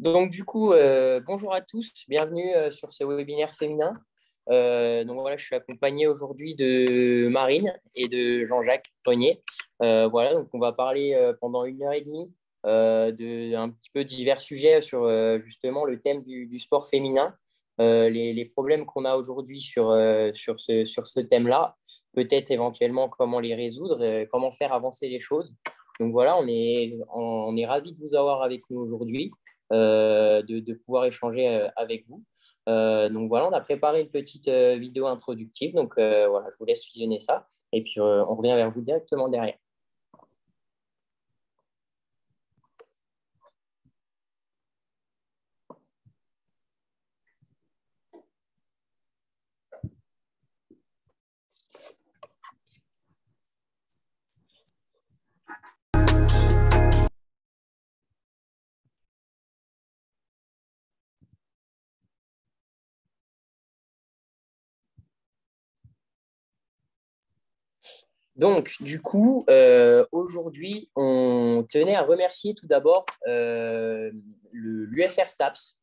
Donc, du coup, bonjour à tous, bienvenue sur ce webinaire féminin. Donc, voilà, je suis accompagné aujourd'hui de Marine et de Jean-Jacques Renier. Voilà, donc on va parler pendant 1 heure et demie de un petit peu divers sujets sur justement le thème du sport féminin, les problèmes qu'on a aujourd'hui sur ce thème-là, peut-être éventuellement comment les résoudre, comment faire avancer les choses. Donc voilà, on est ravis de vous avoir avec nous aujourd'hui, de pouvoir échanger avec vous. Donc voilà, on a préparé une petite vidéo introductive. Donc voilà, je vous laisse visionner ça. Et puis on revient vers vous directement derrière. Donc, du coup, aujourd'hui, on tenait à remercier tout d'abord l'UFR STAPS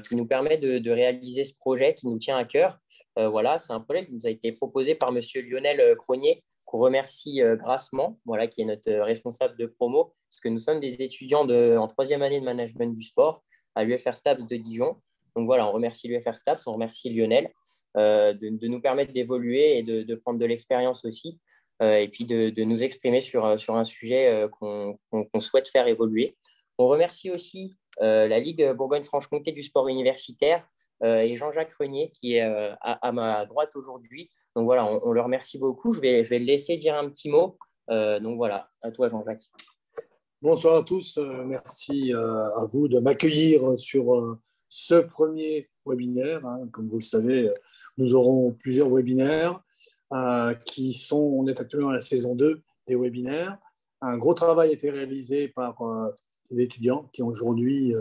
qui nous permet de réaliser ce projet qui nous tient à cœur. Voilà, c'est un projet qui nous a été proposé par Monsieur Lionel Cronier, qu'on remercie grassement, voilà, qui est notre responsable de promo, parce que nous sommes des étudiants en 3e année de management du sport à l'UFR STAPS de Dijon. Donc voilà, on remercie l'UFR STAPS, on remercie Lionel de nous permettre d'évoluer et de prendre de l'expérience aussi et puis de nous exprimer sur un sujet qu'on souhaite faire évoluer. On remercie aussi la Ligue Bourgogne-Franche-Comté du sport universitaire et Jean-Jacques Renier qui est à ma droite aujourd'hui. Donc voilà, on le remercie beaucoup. Je vais le laisser dire un petit mot. Donc voilà, à toi Jean-Jacques. Bonsoir à tous, merci à vous de m'accueillir sur ce premier webinaire. Comme vous le savez, nous aurons plusieurs webinaires on est actuellement à la saison 2 des webinaires. Un gros travail a été réalisé par les étudiants qui aujourd'hui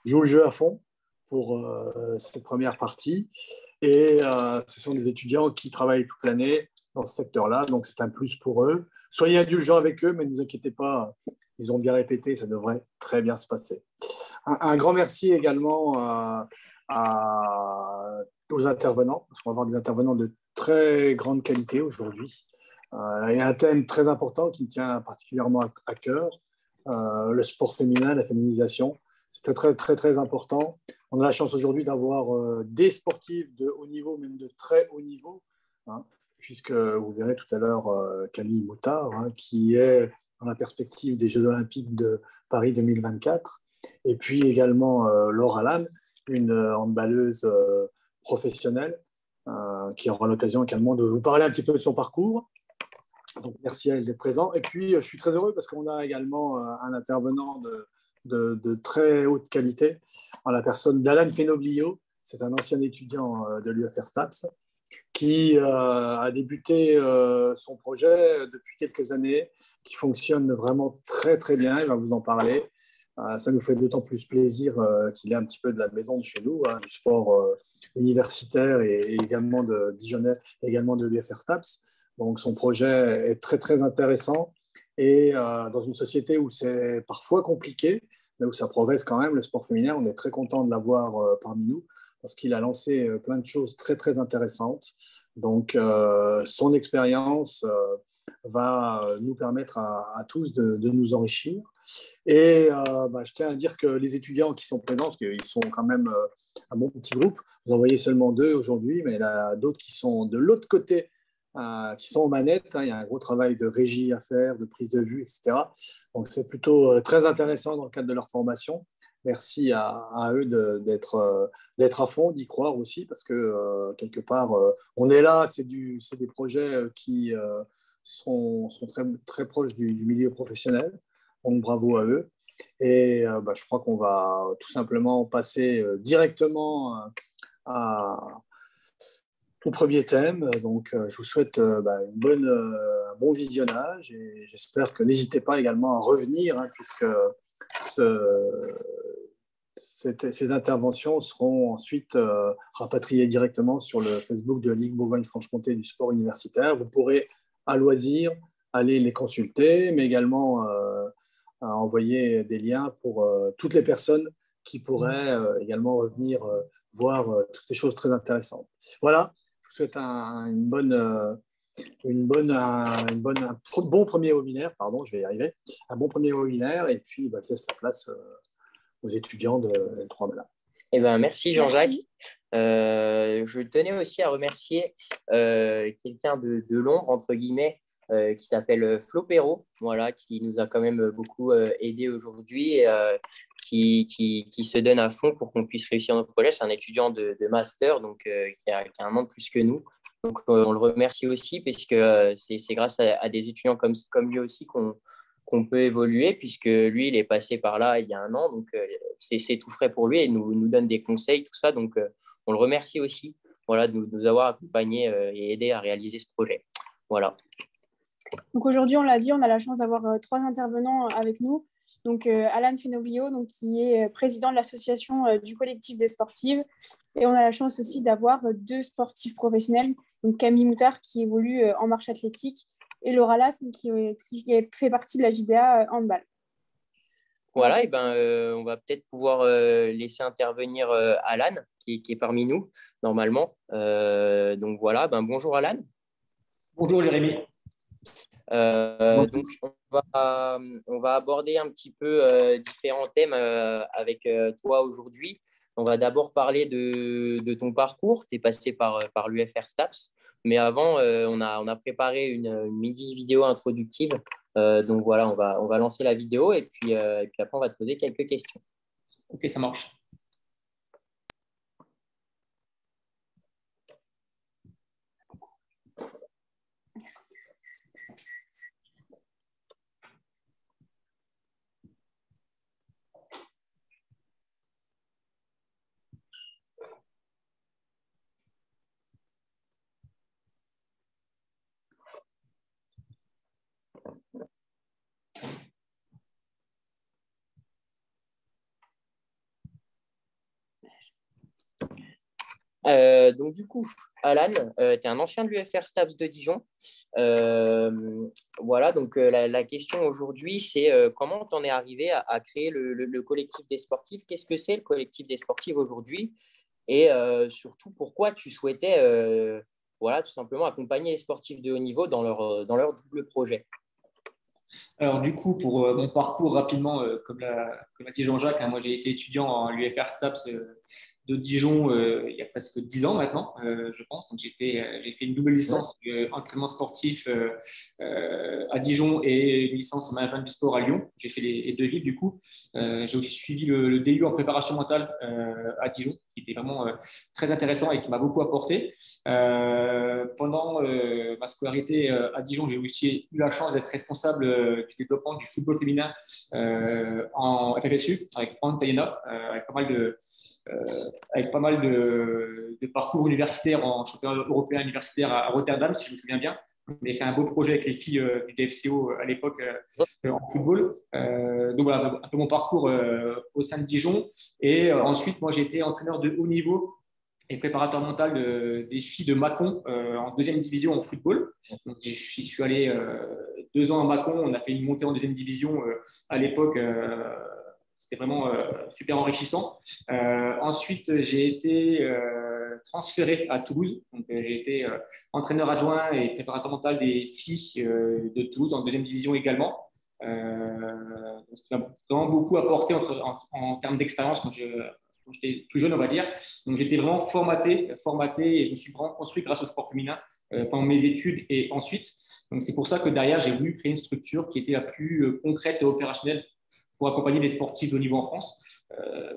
jouent le jeu à fond pour cette première partie. Et ce sont des étudiants qui travaillent toute l'année dans ce secteur-là, donc c'est un plus pour eux. Soyez indulgents avec eux, mais ne vous inquiétez pas, ils ont bien répété, ça devrait très bien se passer. Un grand merci également aux intervenants, parce qu'on va avoir des intervenants de très grande qualité aujourd'hui. Il y a un thème très important qui me tient particulièrement à cœur, le sport féminin, la féminisation. C'est très, très, très important. On a la chance aujourd'hui d'avoir des sportifs de haut niveau, même de très haut niveau, puisque vous verrez tout à l'heure Camille Moutard, qui est dans la perspective des Jeux Olympiques de Paris 2024. Et puis également Laure Allam, une handballeuse professionnelle, qui aura l'occasion également de vous parler un petit peu de son parcours. Donc merci à elle d'être présent. Et puis je suis très heureux parce qu'on a également un intervenant de très haute qualité, en la personne d'Alan Fenoblio. C'est un ancien étudiant de l'UFR STAPS qui a débuté son projet depuis quelques années, qui fonctionne vraiment très très bien, il va vous en parler. Ça nous fait d'autant plus plaisir qu'il est un petit peu de la maison de chez nous, du sport universitaire et également de Dijonais, également de l'UFR STAPS. Donc son projet est très très intéressant et dans une société où c'est parfois compliqué, mais où ça progresse quand même, le sport féminin, on est très content de l'avoir parmi nous, parce qu'il a lancé plein de choses très, très intéressantes. Donc, son expérience va nous permettre à tous de nous enrichir. Et je tiens à dire que les étudiants qui sont présents, parce qu'ils sont quand même un bon petit groupe, vous en voyez seulement 2 aujourd'hui, mais il y en a d'autres qui sont de l'autre côté, qui sont aux manettes. Il y a un gros travail de régie à faire, de prise de vue, etc. Donc, c'est plutôt très intéressant dans le cadre de leur formation. Merci à eux d'être à fond, d'y croire aussi, parce que quelque part, on est là, c'est des projets qui sont très, très proches du milieu professionnel. Donc, bravo à eux. Et je crois qu'on va tout simplement passer directement au premier thème. Donc, je vous souhaite un bon visionnage et j'espère que n'hésitez pas également à revenir, puisque ces interventions seront ensuite rapatriées directement sur le Facebook de la Ligue Bourgogne-Franche-Comté du sport universitaire. Vous pourrez à loisir aller les consulter, mais également envoyer des liens pour toutes les personnes qui pourraient également revenir voir toutes ces choses très intéressantes. Voilà, je vous souhaite un bon premier webinaire, pardon, je vais y arriver, un bon premier webinaire, et puis je laisse la place aux étudiants de L3 Mala. Eh ben, merci Jean-Jacques. Je tenais aussi à remercier quelqu'un de l'ombre, entre guillemets, qui s'appelle Flo Perrault, voilà, qui nous a quand même beaucoup aidé aujourd'hui, qui se donne à fond pour qu'on puisse réussir notre projet. C'est un étudiant de master, donc qui a un an de plus que nous. Donc, on le remercie aussi, puisque c'est grâce à des étudiants comme lui aussi qu'on peut évoluer, puisque lui, il est passé par là il y a un an. Donc, c'est tout frais pour lui et nous donne des conseils, tout ça. Donc, on le remercie aussi, voilà, de nous avoir accompagnés et aidés à réaliser ce projet. Voilà. Donc aujourd'hui, on l'a dit, on a la chance d'avoir 3 intervenants avec nous. Donc Alan Fenoglio, donc, qui est président de l'association du collectif des sportives. Et on a la chance aussi d'avoir 2 sportifs professionnels, donc Camille Moutard qui évolue en marche athlétique et Laura Lass qui fait partie de la JDA handball. Voilà, et on va peut-être pouvoir laisser intervenir Alan qui est parmi nous normalement. Donc voilà, bonjour Alan. Bonjour Jérémy. Donc on va aborder un petit peu différents thèmes avec toi aujourd'hui. On va d'abord parler de ton parcours. Tu es passé par l'UFR STAPS, mais avant, on a préparé une mini vidéo introductive. Donc voilà, on va lancer la vidéo et puis après, on va te poser quelques questions. Ok, ça marche. Donc du coup, Alan, tu es un ancien de l'UFR STAPS de Dijon. Voilà, donc la question aujourd'hui, c'est comment tu en es arrivé à créer le collectif des sportifs? Qu'est-ce que c'est le collectif des sportifs aujourd'hui? Et surtout, pourquoi tu souhaitais voilà, tout simplement accompagner les sportifs de haut niveau dans leur double projet? Alors du coup, pour mon parcours rapidement, comme a dit Jean-Jacques, moi j'ai été étudiant en l'UFR STAPS de Dijon il y a presque 10 ans maintenant, je pense. Donc j'ai fait une double licence entraînement sportif à Dijon et une licence en management du sport à Lyon. J'ai fait les 2 villes du coup. J'ai aussi suivi le DU en préparation mentale à Dijon, qui était vraiment très intéressant et qui m'a beaucoup apporté. Pendant ma scolarité à Dijon, j'ai aussi eu la chance d'être responsable du développement du football féminin en FFSU avec Franck Tayena, avec pas mal de parcours universitaires en championnat européen universitaire à Rotterdam, si je me souviens bien. On avait fait un beau projet avec les filles du DFCO à l'époque en football. Donc voilà, un peu mon parcours au sein de Dijon. Et ensuite, moi, j'ai été entraîneur de haut niveau et préparateur mental des filles de Mâcon en 2e division en football. Donc, j'y suis allé 2 ans à Mâcon. On a fait une montée en 2e division à l'époque. C'était vraiment super enrichissant. Ensuite, j'ai été transféré à Toulouse. Donc, j'ai été entraîneur adjoint et préparateur mental des filles de Toulouse en 2e division également. Ce qui m'a vraiment beaucoup apporté en termes d'expérience quand j'étais plus jeune, on va dire. Donc, j'étais vraiment formaté et je me suis vraiment construit grâce au sport féminin pendant mes études et ensuite. Donc, c'est pour ça que derrière, j'ai voulu créer une structure qui était la plus concrète et opérationnelle pour accompagner les sportifs de haut niveau en France,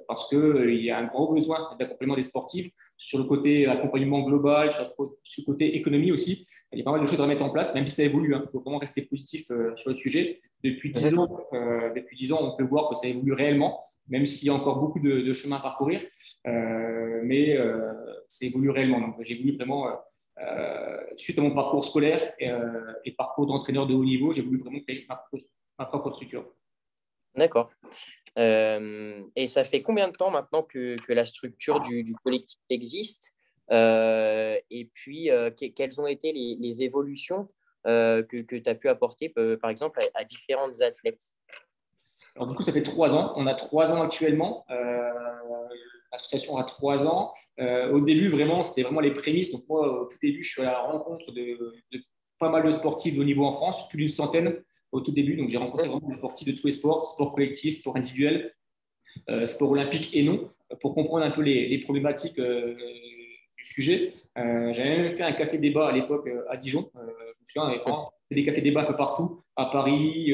parce qu'il y a un gros besoin d'accompagnement des sportifs sur le côté accompagnement global, sur le côté économie aussi. Il y a pas mal de choses à mettre en place, même si ça évolue. Il faut vraiment rester positif sur le sujet. Depuis 10 ans, on peut voir que ça évolue réellement, même s'il y a encore beaucoup de chemin à parcourir, mais ça évolue réellement. Donc, j'ai voulu vraiment, suite à mon parcours scolaire et parcours d'entraîneur de haut niveau, j'ai voulu vraiment créer ma propre structure. D'accord. Et ça fait combien de temps maintenant que la structure du collectif existe? Et puis, quelles ont été les évolutions que tu as pu apporter, par exemple, à différentes athlètes? Alors, du coup, ça fait 3 ans. On a 3 ans actuellement. l'association a 3 ans. Au début, vraiment, c'était vraiment les prémices. Donc moi, au tout début, je suis à la rencontre de pas mal de sportifs de haut niveau en France, plus d'une centaine au tout début. Donc j'ai rencontré vraiment des sportifs de tous les sports, sport collectif, sport individuel, sport olympique et non, pour comprendre un peu les problématiques du sujet. J'avais même fait un café débat à l'époque à Dijon. Je me souviens, et vraiment, c'est des cafés débat un peu partout, à Paris,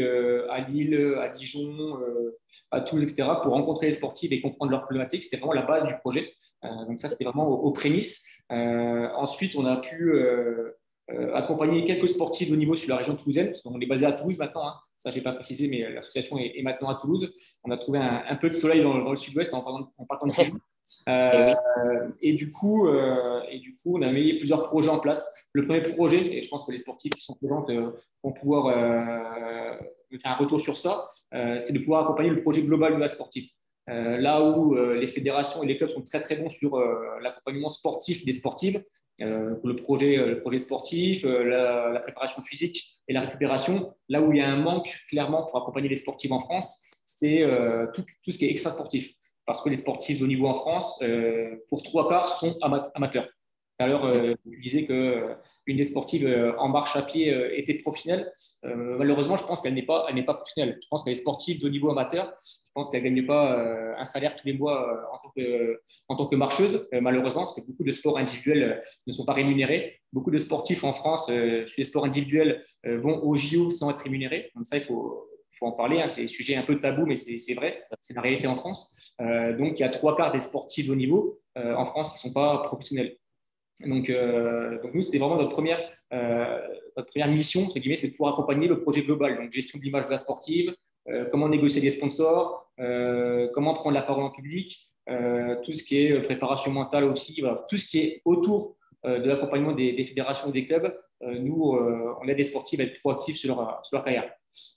à Lille, à Dijon, à Toulouse, etc., pour rencontrer les sportifs et comprendre leurs problématiques. C'était vraiment la base du projet. Donc ça, c'était vraiment aux prémices. Ensuite, on a pu accompagner quelques sportifs de haut niveau sur la région toulousaine, parce qu'on est basé à Toulouse maintenant, hein. Ça, je n'ai pas précisé, mais l'association est maintenant à Toulouse. On a trouvé un peu de soleil dans le sud-ouest en partant de Dijon. Et du coup, on a mis plusieurs projets en place. Le premier projet, et je pense que les sportifs qui sont présents vont pouvoir me faire un retour sur ça, c'est de pouvoir accompagner le projet global de la sportive. Là où les fédérations et les clubs sont très très bons sur l'accompagnement sportif des sportives, le projet sportif, la préparation physique et la récupération, là où il y a un manque clairement pour accompagner les sportives en France, c'est tout ce qui est extra-sportif. Parce que les sportifs de haut niveau en France, pour 3/4, sont amateurs. Tout à l'heure, tu disais qu'une des sportives en marche à pied était professionnelle. Malheureusement, je pense qu'elle n'est pas professionnelle. Je pense qu'elle est sportive de haut niveau amateur. Je pense qu'elle ne gagne pas un salaire tous les mois en tant que marcheuse, malheureusement, parce que beaucoup de sports individuels ne sont pas rémunérés. Beaucoup de sportifs en France, sur les sports individuels, vont au JO sans être rémunérés. Donc ça, il faut en parler, hein. C'est un sujet un peu tabou, mais c'est vrai, c'est la réalité en France. Donc, il y a 3/4 des sportifs de haut niveau en France qui ne sont pas professionnels. Donc nous, c'était vraiment notre première mission, entre guillemets, c'est de pouvoir accompagner le projet global. Donc, gestion de l'image de la sportive, comment négocier des sponsors, comment prendre la parole en public, tout ce qui est préparation mentale aussi, voilà, tout ce qui est autour de l'accompagnement des fédérations et des clubs. Nous, on aide les sportifs à être proactifs sur leur carrière.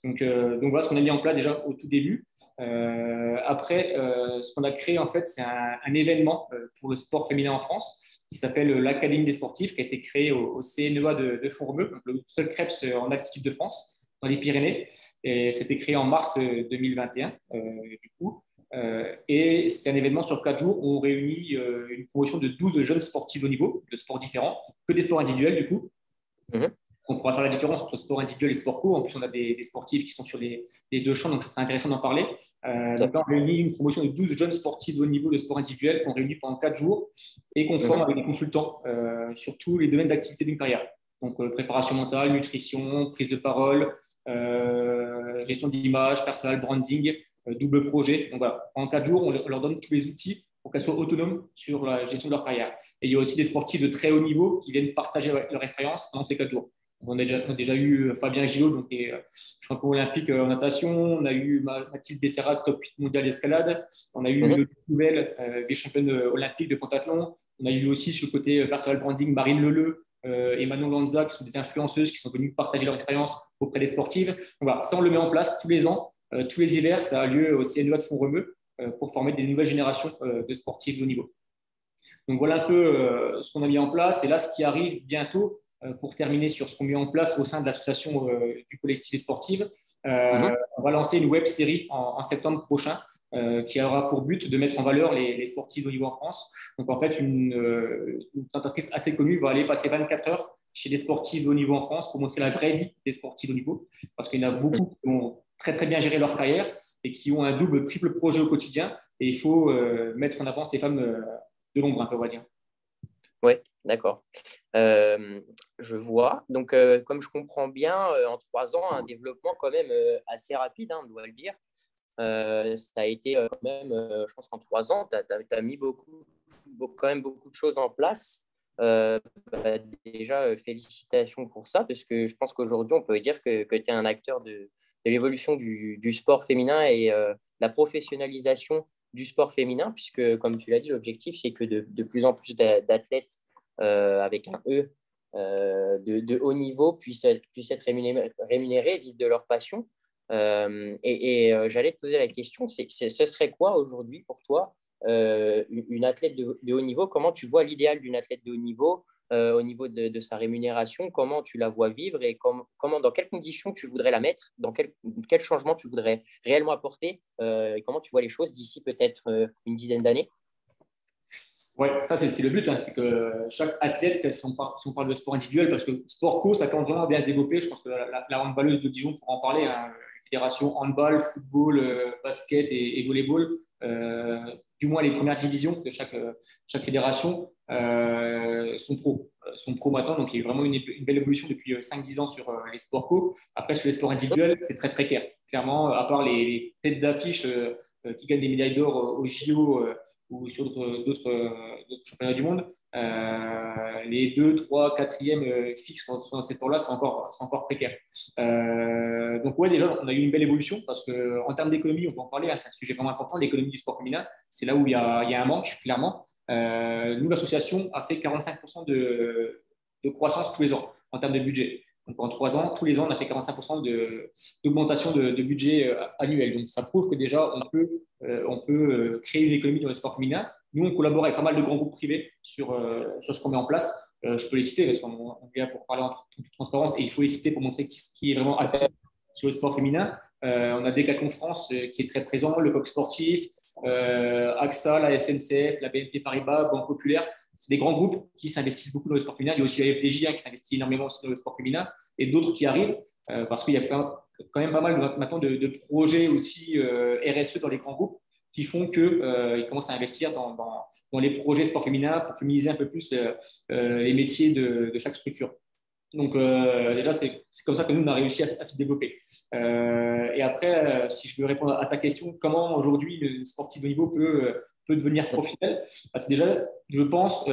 Donc voilà ce qu'on a mis en place déjà au tout début. Après, ce qu'on a créé, en fait, c'est un événement pour le sport féminin en France qui s'appelle l'Académie des sportifs, qui a été créé au CNEA de Font-Romeu, le seul CREPS en altitude de France, dans les Pyrénées. Et c'était créé en mars 2021, du coup. Et c'est un événement sur 4 jours où on réunit une promotion de 12 jeunes sportifs de haut niveau, de sports différents, que des sports individuels, du coup. On pourra faire la différence entre sport individuel et sport co. En plus, on a des sportifs qui sont sur les deux champs, donc ça serait intéressant d'en parler. Donc là, on réunit une promotion de 12 jeunes sportifs de haut niveau de sport individuel qu'on réunit pendant 4 jours et qu'on forme avec des consultants sur tous les domaines d'activité d'une carrière. Donc, préparation mentale, nutrition, prise de parole, gestion d'image, personal branding, double projet. Donc voilà, en 4 jours, on leur donne tous les outils pour qu'elles soient autonomes sur la gestion de leur carrière. Et il y a aussi des sportifs de très haut niveau qui viennent partager leur expérience pendant ces 4 jours. On a déjà eu Fabien Gillot, donc champion olympique en natation. On a eu Mathilde Becerra, top 8 mondial d'escalade. On a eu Elodie Nouvelle, des championnes olympiques de pentathlon. On a eu aussi sur le côté personal branding Marine Leleu et Manon Lanza, qui sont des influenceuses qui sont venues partager leur expérience auprès des sportives. Donc voilà, ça, on le met en place tous les ans. Tous les hivers, ça a lieu au CNEA de Font-Romeu pour former des nouvelles générations de sportifs de haut niveau. Donc voilà un peu ce qu'on a mis en place. Et là, ce qui arrive bientôt, pour terminer sur ce qu'on met en place au sein de l'association du collectif sportive, on va lancer une web série en septembre prochain qui aura pour but de mettre en valeur les sportifs de haut niveau en France. Donc en fait, une entreprise assez connue va aller passer 24 heures chez les sportifs de haut niveau en France pour montrer la vraie vie des sportifs de haut niveau, parce qu'il y en a beaucoup qui ont très très bien géré leur carrière et qui ont un double, triple projet au quotidien. Et il faut mettre en avant ces femmes de l'ombre, un peu, on va dire. Oui, d'accord. Je vois. Donc, comme je comprends bien, en 3 ans, un développement quand même assez rapide, hein, on doit le dire. Ça a été quand même, je pense qu'en 3 ans, tu as mis quand même beaucoup de choses en place. Déjà, félicitations pour ça, parce que je pense qu'aujourd'hui, on peut dire que tu es un acteur de l'évolution du sport féminin et la professionnalisation du sport féminin, puisque, comme tu l'as dit, l'objectif, c'est que de plus en plus d'athlètes avec un E de haut niveau puissent être rémunérés, vivre de leur passion. J'allais te poser la question, ce serait quoi aujourd'hui pour toi une athlète de haut niveau? Comment tu vois l'idéal d'une athlète de haut niveau au niveau de sa rémunération? Comment tu la vois vivre et dans quelles conditions tu voudrais la mettre? Dans quel changement tu voudrais réellement apporter? Et comment tu vois les choses d'ici peut-être une dizaine d'années? Ouais, ça c'est le but, hein, c'est que chaque athlète, si on parle de sport individuel, parce que sport co, ça commence vraiment à bien se développer. Je pense que la handballeuse de Dijon pourra en parler, hein, les fédérations handball, football, basket et volleyball, du moins les premières divisions de chaque fédération sont pro maintenant. Donc il y a eu vraiment une belle évolution depuis 5-10 ans sur les sports co. Après, sur les sports individuels, c'est très précaire. Clairement, à part les têtes d'affiche qui gagnent des médailles d'or au JO ou sur d'autres championnats du monde, les 2, 3, 4e fixes dans ces tours-là sont encore précaires. Donc, ouais, déjà, on a eu une belle évolution parce qu'en termes d'économie, on peut en parler, hein, c'est un sujet vraiment important, l'économie du sport féminin. C'est là où il y a un manque, clairement. Nous, l'association a fait 45% de croissance tous les ans en termes de budget. Donc, en 3 ans, tous les ans, on a fait 45% d'augmentation de budget annuel. Donc, ça prouve que déjà, on peut créer une économie dans le sport féminin. Nous, on collabore avec pas mal de grands groupes privés sur ce qu'on met en place. Je peux les citer parce qu'on vient pour parler en toute transparence et il faut les citer pour montrer qui est vraiment actif sur le sport féminin. On a Decathlon France qui est très présent, le Coq Sportif, AXA, la SNCF, la BNP Paribas, Banque Populaire. C'est des grands groupes qui s'investissent beaucoup dans le sport féminin. Il y a aussi la FDJ qui s'investit énormément aussi dans le sport féminin et d'autres qui arrivent parce qu'il y a quand même pas mal maintenant de projets aussi RSE dans les grands groupes qui font qu'ils commencent à investir dans les projets sport féminin pour féminiser un peu plus les métiers de chaque structure. Donc, déjà, c'est comme ça que nous, on a réussi à se développer. Et après, si je veux répondre à ta question, comment aujourd'hui le sportif de haut niveau peut devenir professionnel, c'est déjà, je pense,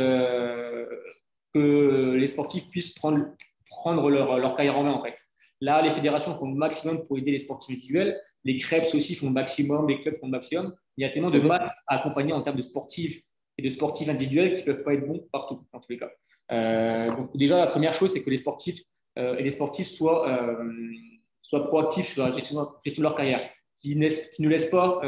que les sportifs puissent prendre leur carrière en main, en fait. Là, les fédérations font le maximum pour aider les sportifs individuels. Les CREPS aussi font le maximum, les clubs font le maximum. Il y a tellement de masse à accompagner en termes de sportifs et de sportifs individuels qui ne peuvent pas être bons partout, dans tous les cas. Donc déjà, la première chose, c'est que les sportifs et les sportifs soient proactifs sur la gestion de leur carrière, qui ne laissent pas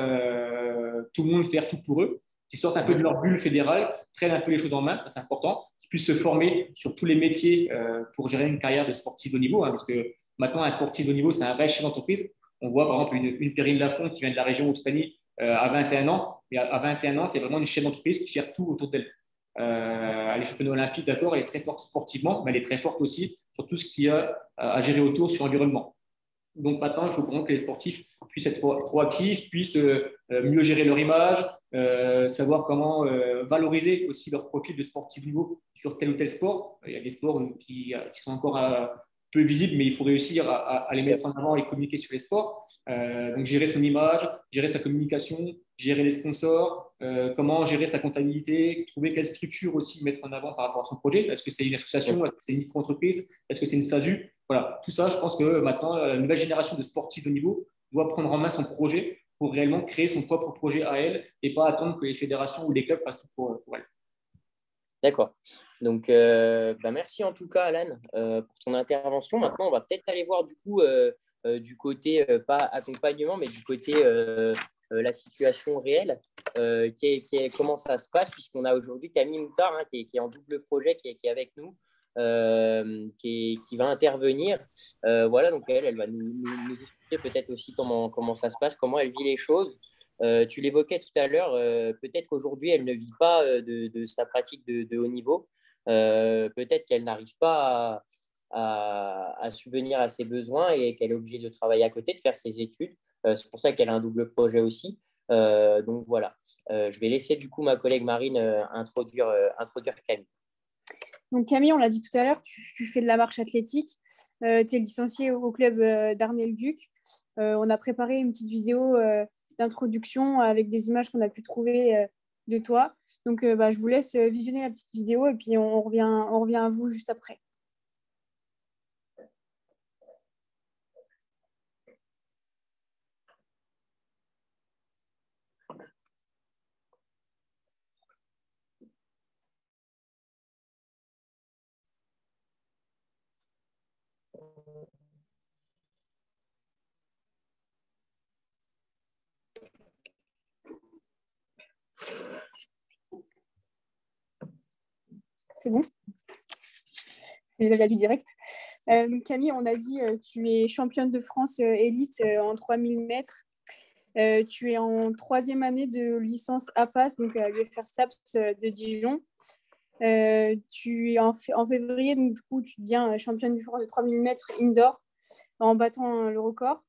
tout le monde faire tout pour eux, qui sortent un peu de leur bulle fédérale, prennent un peu les choses en main, ça c'est important, qui puissent se former sur tous les métiers pour gérer une carrière de sportif de haut niveau, hein, parce que maintenant, un sportif de haut niveau, c'est un vrai chef d'entreprise. On voit par exemple une Perrine Lafont qui vient de la région Occitanie à 21 ans. Et à 21 ans, c'est vraiment une chef d'entreprise qui gère tout autour d'elle. Elle est championne olympique, d'accord, elle est très forte sportivement, mais elle est très forte aussi sur tout ce qu'il y a à gérer autour sur l'environnement. Donc maintenant, il faut vraiment que les sportifs puissent être proactifs, puissent mieux gérer leur image, savoir comment valoriser aussi leur profil de sportif niveau sur tel ou tel sport. Il y a des sports qui sont encore peu visibles, mais il faut réussir à les mettre en avant et communiquer sur les sports. Donc gérer son image, gérer sa communication, gérer les sponsors, comment gérer sa comptabilité, trouver quelle structure aussi mettre en avant par rapport à son projet. Est-ce que c'est une association, est-ce que c'est une micro-entreprise, est-ce que c'est une SASU? Voilà, tout ça, je pense que maintenant, la nouvelle génération de sportifs de niveau doit prendre en main son projet pour réellement créer son propre projet à elle et pas attendre que les fédérations ou les clubs fassent tout pour elle. D'accord. Donc, merci en tout cas, Alan, pour ton intervention. Maintenant, on va peut-être aller voir du coup du côté, pas accompagnement, mais du côté la situation réelle, comment ça se passe, puisqu'on a aujourd'hui Camille Moutard qui est en double projet, qui est avec nous, qui va intervenir. Voilà, donc elle va nous expliquer peut-être aussi comment ça se passe, comment elle vit les choses. Tu l'évoquais tout à l'heure, peut-être qu'aujourd'hui, elle ne vit pas de sa pratique de haut niveau. Peut-être qu'elle n'arrive pas à subvenir à ses besoins et qu'elle est obligée de travailler à côté, de faire ses études. C'est pour ça qu'elle a un double projet aussi. Donc voilà, je vais laisser du coup ma collègue Marine introduire Camille. Donc Camille, on l'a dit tout à l'heure, tu fais de la marche athlétique, tu es licenciée au club d'Arnay-le-Duc. On a préparé une petite vidéo d'introduction avec des images qu'on a pu trouver de toi. Donc je vous laisse visionner la petite vidéo et puis on revient à vous juste après. C'est bon? C'est la vue directe. Camille, on a dit tu es championne de France élite en 3000 mètres. Tu es en 3e année de licence APAS, donc à l'UFR STAPS de Dijon. Tu es en février, donc du coup, tu deviens championne du France de 3000 mètres indoor en battant le record.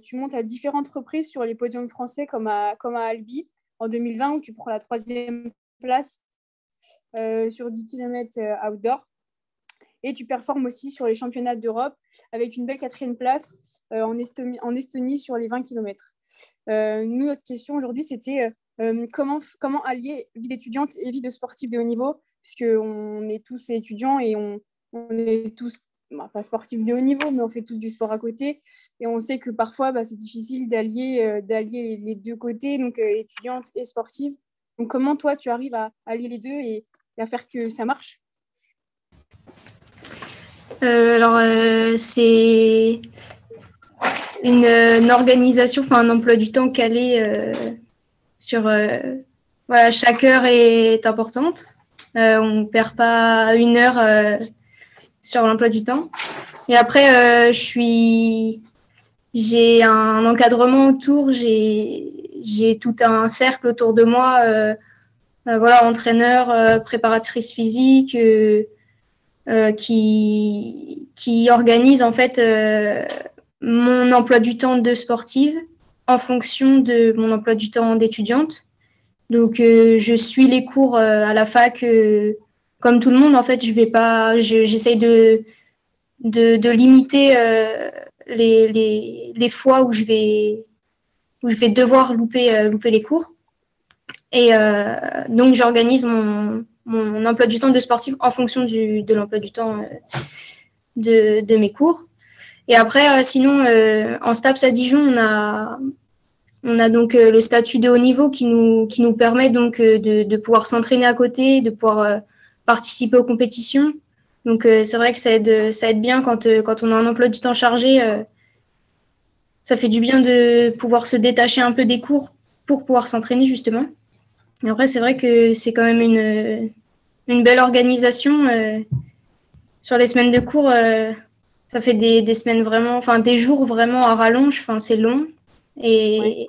Tu montes à différentes reprises sur les podiums français comme à Albi en 2020 où tu prends la 3e place sur 10 km outdoor. Et tu performes aussi sur les championnats d'Europe avec une belle 4e place en Estonie sur les 20 km. Nous, notre question aujourd'hui, c'était comment allier vie d'étudiante et vie de sportif de haut niveau, puisqu'on est tous étudiants et on est tous, pas sportifs de haut niveau, mais on fait tous du sport à côté. Et on sait que parfois, c'est difficile d'allier les deux côtés, donc étudiante et sportive. Donc, comment toi, tu arrives à allier les deux et à faire que ça marche ? C'est une organisation, un emploi du temps calé sur voilà, chaque heure est importante. On ne perd pas une heure sur l'emploi du temps. Et après, j'ai un encadrement autour, j'ai tout un cercle autour de moi, voilà, entraîneur, préparatrice physique, qui organise en fait mon emploi du temps de sportive en fonction de mon emploi du temps d'étudiante. Donc je suis les cours à la fac comme tout le monde. En fait, j'essaye de limiter les fois où je vais devoir louper les cours. Et donc j'organise mon emploi du temps de sportif en fonction de l'emploi du temps de mes cours. Et après, sinon, en STAPS à Dijon, on a donc le statut de haut niveau qui nous permet donc de pouvoir s'entraîner à côté, de pouvoir participer aux compétitions. Donc, c'est vrai que ça aide bien quand on a un emploi du temps chargé. Ça fait du bien de pouvoir se détacher un peu des cours pour pouvoir s'entraîner, justement. Et après, c'est vrai que c'est quand même une belle organisation. Sur les semaines de cours, ça fait des semaines vraiment, des jours vraiment à rallonge. C'est long. Et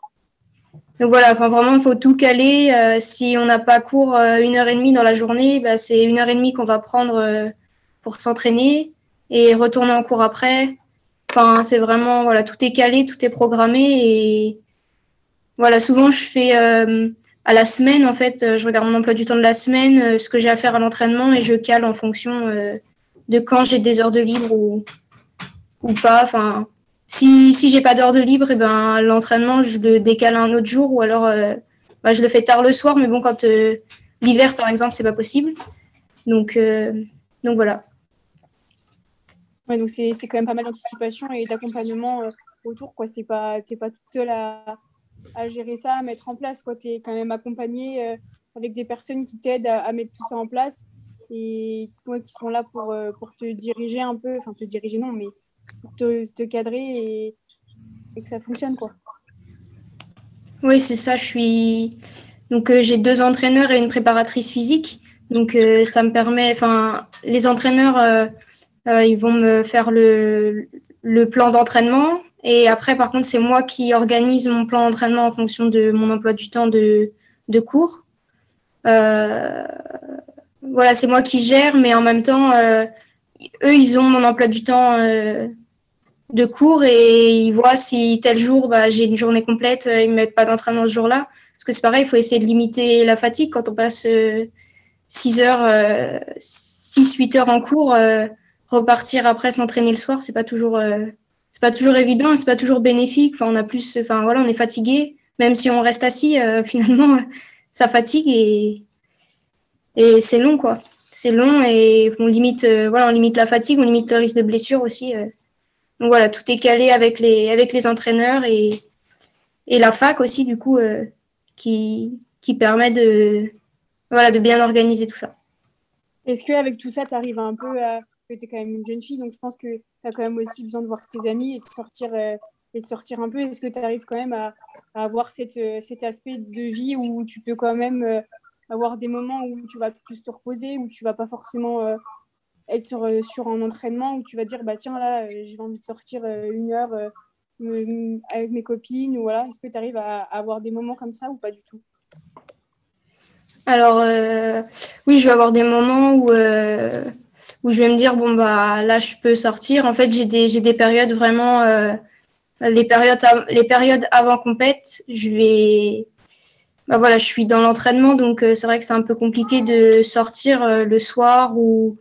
donc voilà, vraiment, il faut tout caler. Si on n'a pas cours 1h30 dans la journée, c'est 1h30 qu'on va prendre pour s'entraîner et retourner en cours après. C'est vraiment, voilà, tout est calé, tout est programmé. Et voilà, souvent, je fais à la semaine, en fait, je regarde mon emploi du temps de la semaine, ce que j'ai à faire à l'entraînement et je cale en fonction de quand j'ai des heures de libre ou pas. Si j'ai pas d'heure de libre, l'entraînement, je le décale à un autre jour ou alors je le fais tard le soir. Mais bon, quand l'hiver, par exemple, c'est pas possible. Donc voilà. Ouais, donc c'est quand même pas mal d'anticipation et d'accompagnement autour, quoi. T'es pas toute seule à gérer ça, à mettre en place, quoi. T'es quand même accompagnée avec des personnes qui t'aident à mettre tout ça en place et qui sont là pour te diriger un peu, te diriger non, mais pour te cadrer et que ça fonctionne, quoi. Oui, c'est ça. Donc j'ai 2 entraîneurs et une préparatrice physique. Donc ça me permet, les entraîneurs, ils vont me faire le plan d'entraînement. Et après, par contre, c'est moi qui organise mon plan d'entraînement en fonction de mon emploi du temps de cours. Voilà, c'est moi qui gère, mais en même temps, eux, ils ont mon emploi du temps de cours et ils voient si tel jour, j'ai une journée complète, ils ne mettent pas d'entraînement ce jour-là. Parce que c'est pareil, il faut essayer de limiter la fatigue quand on passe 6 heures, 6-8 heures en cours. Repartir après s'entraîner le soir, c'est pas toujours évident, c'est pas toujours bénéfique. On a plus, on est fatigué, même si on reste assis, finalement, ça fatigue et c'est long, quoi. C'est long et on limite la fatigue, on limite le risque de blessure aussi. Donc voilà, tout est calé avec les entraîneurs et la fac aussi, du coup, qui permet de bien organiser tout ça. Est-ce qu'avec tout ça, tu arrives un peu à... Tu es quand même une jeune fille, donc je pense que tu as quand même aussi besoin de voir tes amis et de sortir un peu. Est-ce que tu arrives quand même à avoir cet aspect de vie où tu peux quand même avoir des moments où tu vas plus te reposer, où tu vas pas forcément être sur un entraînement, où tu vas dire, tiens, là, j'ai envie de sortir 1 heure avec mes copines ou voilà, est-ce que tu arrives à avoir des moments comme ça ou pas du tout? Alors, oui, je vais avoir des moments où je vais me dire, bon, bah, là, je peux sortir. En fait, j'ai des périodes vraiment, les périodes avant compète, bah voilà, je suis dans l'entraînement, donc c'est vrai que c'est un peu compliqué de sortir le soir ou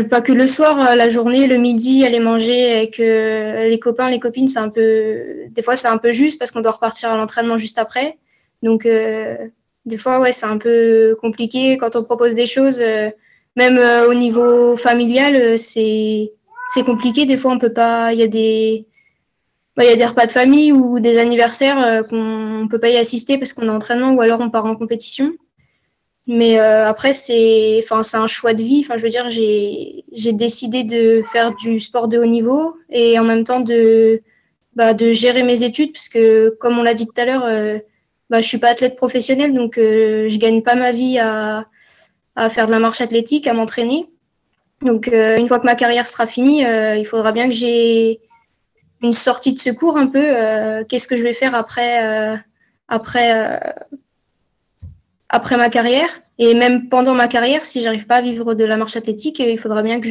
pas que le soir, la journée, le midi, aller manger avec les copains, les copines, des fois c'est un peu juste parce qu'on doit repartir à l'entraînement juste après. Donc des fois, ouais, c'est un peu compliqué quand on propose des choses, même au niveau familial, c'est compliqué. Des fois, on peut pas, il y a des repas de famille ou des anniversaires qu'on peut pas y assister parce qu'on est en entraînement ou alors on part en compétition. Mais après, c'est un choix de vie. Enfin, je veux dire, j'ai décidé de faire du sport de haut niveau et en même temps de gérer mes études parce que, comme on l'a dit tout à l'heure, je suis pas athlète professionnelle, donc je gagne pas ma vie à faire de la marche athlétique, à m'entraîner. Donc, une fois que ma carrière sera finie, il faudra bien que j'ai une sortie de secours un peu. Qu'est-ce que je vais faire après ma carrière et même pendant ma carrière, si j'arrive pas à vivre de la marche athlétique, il faudra bien que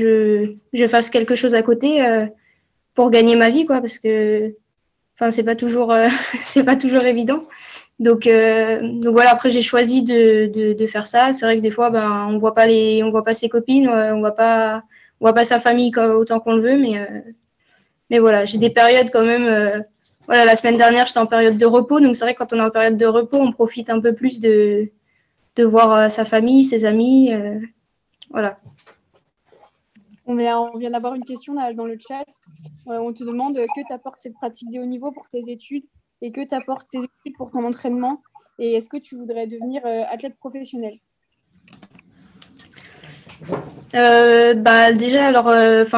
je fasse quelque chose à côté pour gagner ma vie, quoi, parce que c'est pas toujours c'est pas toujours évident. Donc voilà, après j'ai choisi de faire ça. C'est vrai que des fois on voit pas ses copines, on voit pas sa famille autant qu'on le veut, mais voilà, j'ai des périodes quand même. Voilà, la semaine dernière, j'étais en période de repos, donc c'est vrai que quand on est en période de repos, on profite un peu plus de voir sa famille, ses amis. Voilà. On vient d'avoir une question là, dans le chat. On te demande que t'apporte cette pratique de haut niveau pour tes études et que t'apporte tes études pour ton entraînement. Et est-ce que tu voudrais devenir athlète professionnel? Déjà, alors,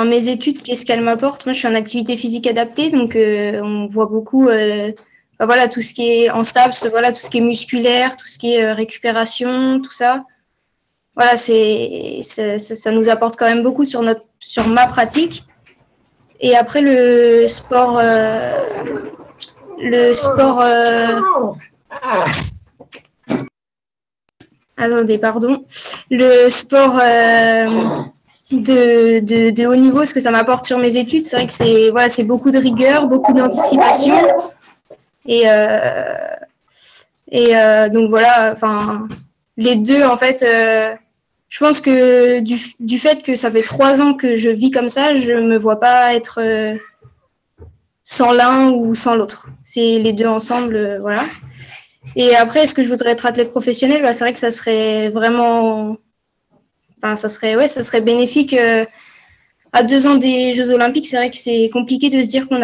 mes études, qu'est-ce qu'elles m'apportent? Moi, je suis en activité physique adaptée, donc on voit beaucoup, voilà, tout ce qui est en STAPS, voilà, tout ce qui est musculaire, tout ce qui est récupération, tout ça. Voilà, ça nous apporte quand même beaucoup sur ma pratique. Et après, le sport. Attendez, pardon. Le sport de haut niveau, ce que ça m'apporte sur mes études, c'est vrai que c'est beaucoup de rigueur, beaucoup d'anticipation. Et donc voilà, les deux, en fait, je pense que du fait que ça fait 3 ans que je vis comme ça, je me vois pas être sans l'un ou sans l'autre. C'est les deux ensemble, voilà. Et après, est-ce que je voudrais être athlète professionnel? C'est vrai que ça serait vraiment, ça serait bénéfique. À 2 ans des Jeux Olympiques, c'est vrai que c'est compliqué de se dire qu'on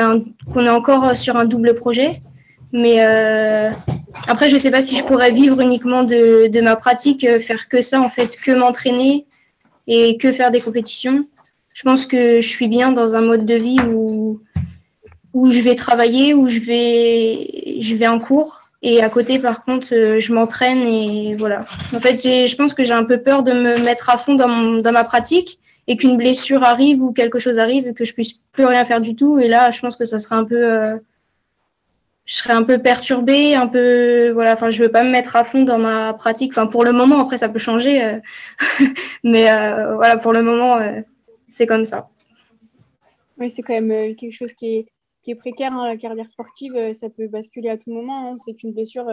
est encore sur un double projet. Mais après, je ne sais pas si je pourrais vivre uniquement de ma pratique, faire que ça, en fait, que m'entraîner et que faire des compétitions. Je pense que je suis bien dans un mode de vie où je vais travailler, où je vais en cours. Et à côté, par contre, je m'entraîne et voilà. En fait, je pense que j'ai un peu peur de me mettre à fond dans ma pratique et qu'une blessure arrive ou quelque chose arrive et que je puisse plus rien faire du tout. Et là, je pense que ça serait un peu... je serais un peu perturbée, un peu... Voilà, je veux pas me mettre à fond dans ma pratique. Pour le moment, après, ça peut changer. Mais voilà, pour le moment, c'est comme ça. Oui, c'est quand même quelque chose qui est précaire, hein, la carrière sportive, ça peut basculer à tout moment. Hein. C'est qu'une blessure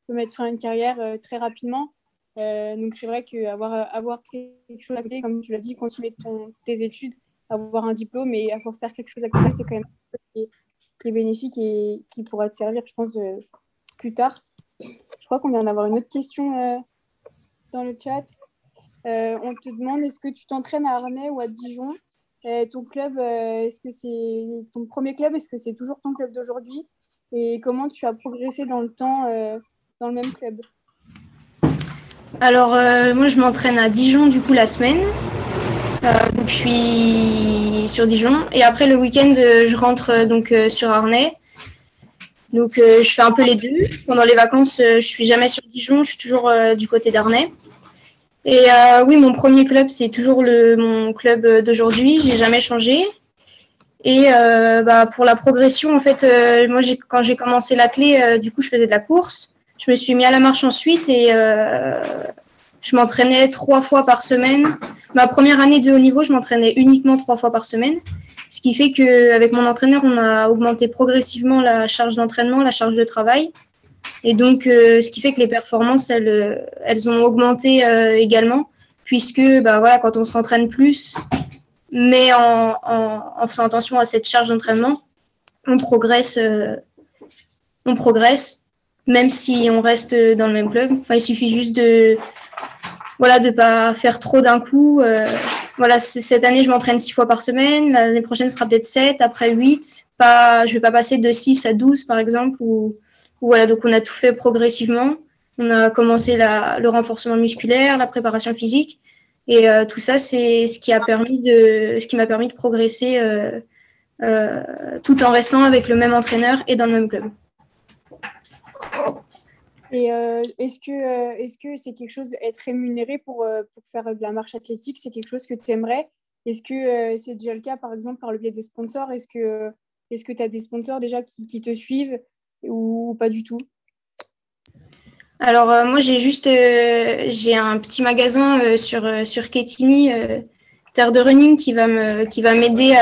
peut mettre fin à une carrière très rapidement. Donc, c'est vrai qu'avoir quelque chose à côté, comme tu l'as dit, continuer tes études, avoir un diplôme et avoir faire quelque chose à côté, c'est quand même quelque chose qui est bénéfique et qui pourra te servir, je pense, plus tard. Je crois qu'on vient d'avoir une autre question dans le chat. On te demande, est-ce que tu t'entraînes à Arnay ou à Dijon? Ton club, est-ce que c'est ton premier club? Est-ce que c'est toujours ton club d'aujourd'hui? Et comment tu as progressé dans le temps dans le même club? Alors, moi, je m'entraîne à Dijon, du coup, la semaine. Donc, je suis sur Dijon. Et après, le week-end, je rentre sur Arnay. Donc, je fais un peu les deux. Pendant les vacances, je suis jamais sur Dijon. Je suis toujours du côté d'Arnay. Et oui, mon premier club, c'est toujours mon club d'aujourd'hui. J'ai jamais changé. Et pour la progression, en fait, moi, quand j'ai commencé l'athlé, du coup, je faisais de la course. Je me suis mis à la marche ensuite et je m'entraînais 3 fois par semaine. Ma première année de haut niveau, je m'entraînais uniquement 3 fois par semaine. Ce qui fait qu'avec mon entraîneur, on a augmenté progressivement la charge d'entraînement, la charge de travail. Et donc, ce qui fait que les performances, elles ont augmenté également, puisque quand on s'entraîne plus, mais en faisant attention à cette charge d'entraînement, on progresse, même si on reste dans le même club. Enfin, il suffit juste de pas faire trop d'un coup. Cette année, je m'entraîne 6 fois par semaine. L'année prochaine, ce sera peut-être 7, après 8. Je vais pas passer de 6 à 12, par exemple. Donc on a tout fait progressivement. On a commencé le renforcement musculaire, la préparation physique. Et tout ça, c'est ce qui m'a permis de progresser tout en restant avec le même entraîneur et dans le même club. Et est-ce que c'est quelque chose, être rémunéré pour faire de la marche athlétique, c'est quelque chose que tu aimerais? Est-ce que c'est déjà le cas, par exemple, par le biais des sponsors? Est-ce que tu as des sponsors déjà qui te suivent ou pas du tout? Alors, moi, j'ai un petit magasin sur Quetigny, Terre de Running, qui va m'aider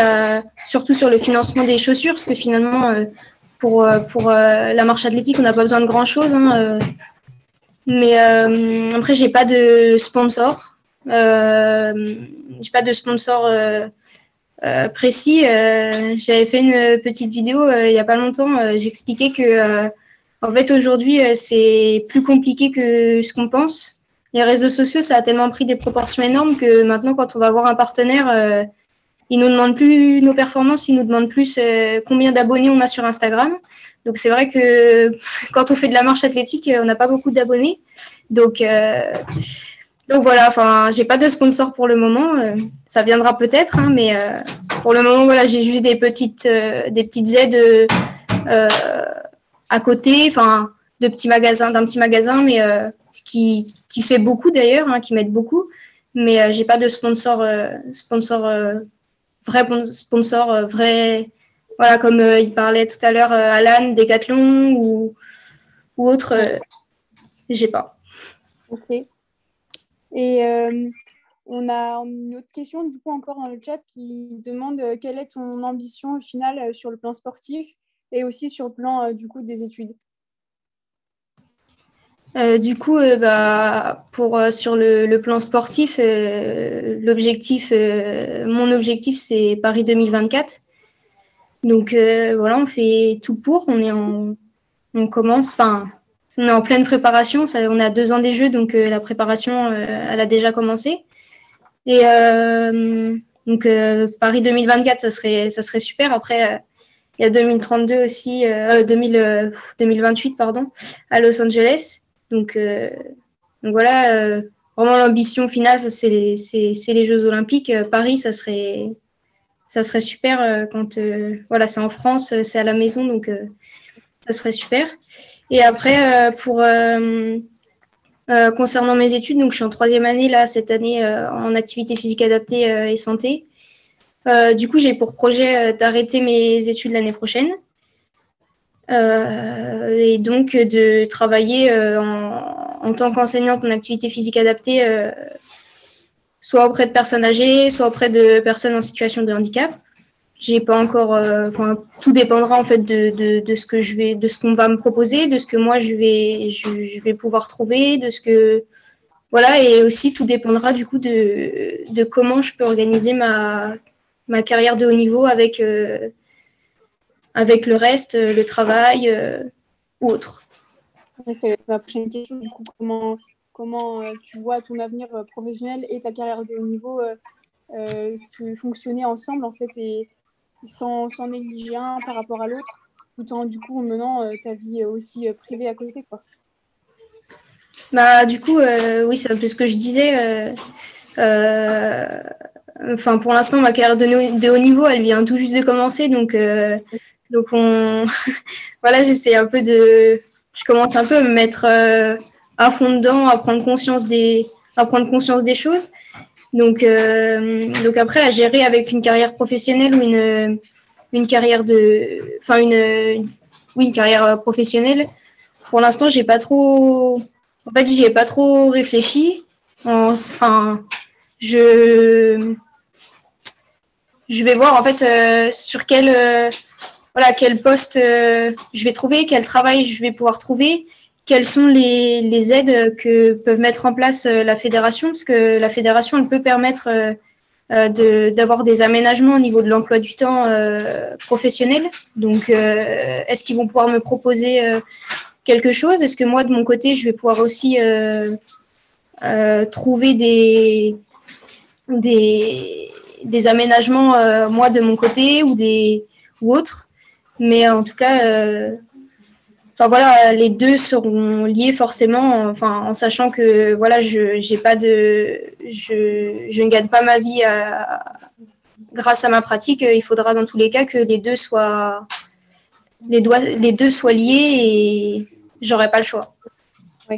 surtout sur le financement des chaussures, parce que finalement, pour la marche athlétique, on n'a pas besoin de grand-chose. Mais après, j'ai pas de sponsor. J'ai pas de sponsor précis. J'avais fait une petite vidéo il y a pas longtemps. J'expliquais que en fait, aujourd'hui, c'est plus compliqué que ce qu'on pense. Les réseaux sociaux, ça a tellement pris des proportions énormes que maintenant, quand on va voir un partenaire, ils nous demandent plus nos performances, ils nous demandent plus combien d'abonnés on a sur Instagram. Donc, c'est vrai que quand on fait de la marche athlétique, on n'a pas beaucoup d'abonnés. Donc voilà, enfin, j'ai pas de sponsor pour le moment. Ça viendra peut-être, mais pour le moment, voilà, j'ai juste des petites aides à côté, enfin, d'un petit magasin, mais ce qui fait beaucoup d'ailleurs, qui m'aide beaucoup. Mais j'ai pas de vrai, voilà, comme il parlait tout à l'heure, Alan, Decathlon ou autre, j'ai pas. Ok. Et on a une autre question, du coup, encore dans le chat, qui demande quelle est ton ambition au final sur le plan sportif et aussi sur le plan du coup des études. Sur le plan sportif, mon objectif, c'est Paris 2024. Donc voilà, on fait tout pour. On commence, enfin, on est en pleine préparation. On a 2 ans des Jeux, donc la préparation, elle a déjà commencé. Et donc Paris 2024, ça serait super. Après, il y a 2032 aussi, 2028 pardon, à Los Angeles. Donc voilà, vraiment l'ambition finale, ça, c'est les Jeux Olympiques. Paris, ça serait super quand voilà, c'est en France, c'est à la maison, donc ça serait super. Et après, concernant mes études, donc je suis en 3e année là cette année en activité physique adaptée et santé. Du coup, j'ai pour projet d'arrêter mes études l'année prochaine et donc de travailler en tant qu'enseignante en activité physique adaptée, soit auprès de personnes âgées, soit auprès de personnes en situation de handicap. J'ai pas encore, tout dépendra en fait de ce qu'on va me proposer, de ce que moi je vais pouvoir trouver, de ce que voilà, et aussi tout dépendra du coup de comment je peux organiser ma carrière de haut niveau avec le reste, le travail ou autre. C'est ma prochaine question. Du coup, comment tu vois ton avenir professionnel et ta carrière de haut niveau fonctionner ensemble en fait et sans négliger un par rapport à l'autre, tout en du coup menant ta vie aussi privée à côté, quoi. Du coup, oui, c'est un peu ce que je disais. Pour l'instant, ma carrière de haut niveau, elle vient tout juste de commencer, donc voilà, je commence un peu à me mettre à fond dedans, à prendre conscience des choses. Donc après, à gérer avec une carrière professionnelle ou une carrière une carrière professionnelle. Pour l'instant, j'y ai pas trop réfléchi. Enfin, je vais voir en fait sur quel poste je vais trouver, quel travail je vais pouvoir trouver, quelles sont les aides que peuvent mettre en place la fédération, parce que la fédération, elle peut permettre d'avoir des aménagements au niveau de l'emploi du temps professionnel. Donc, est-ce qu'ils vont pouvoir me proposer quelque chose? Est-ce que moi, de mon côté, je vais pouvoir aussi trouver des aménagements, moi, de mon côté ou autres? Mais en tout cas, les deux seront liés forcément, en sachant que je ne gagne pas ma vie grâce à ma pratique. Il faudra dans tous les cas que les deux soient liés et j'aurai pas le choix. Oui.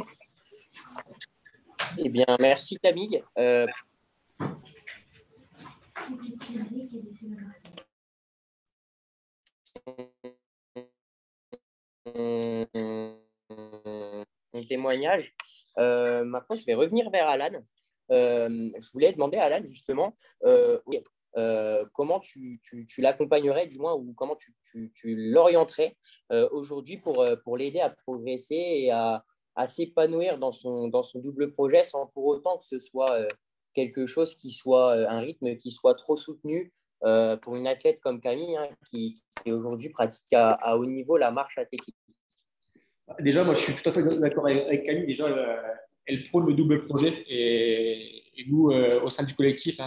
Eh bien, merci Camille. Mon témoignage. Maintenant, je vais revenir vers Alan. Je voulais demander à Alan justement comment tu l'accompagnerais, du moins, ou comment tu l'orienterais aujourd'hui pour l'aider à progresser et à s'épanouir dans son double projet sans pour autant que ce soit quelque chose qui soit un rythme qui soit trop soutenu pour une athlète comme Camille qui aujourd'hui pratique à haut niveau la marche athlétique. Déjà, moi, je suis tout à fait d'accord avec Camille. Déjà, elle prône le double projet. Et nous, au sein du collectif,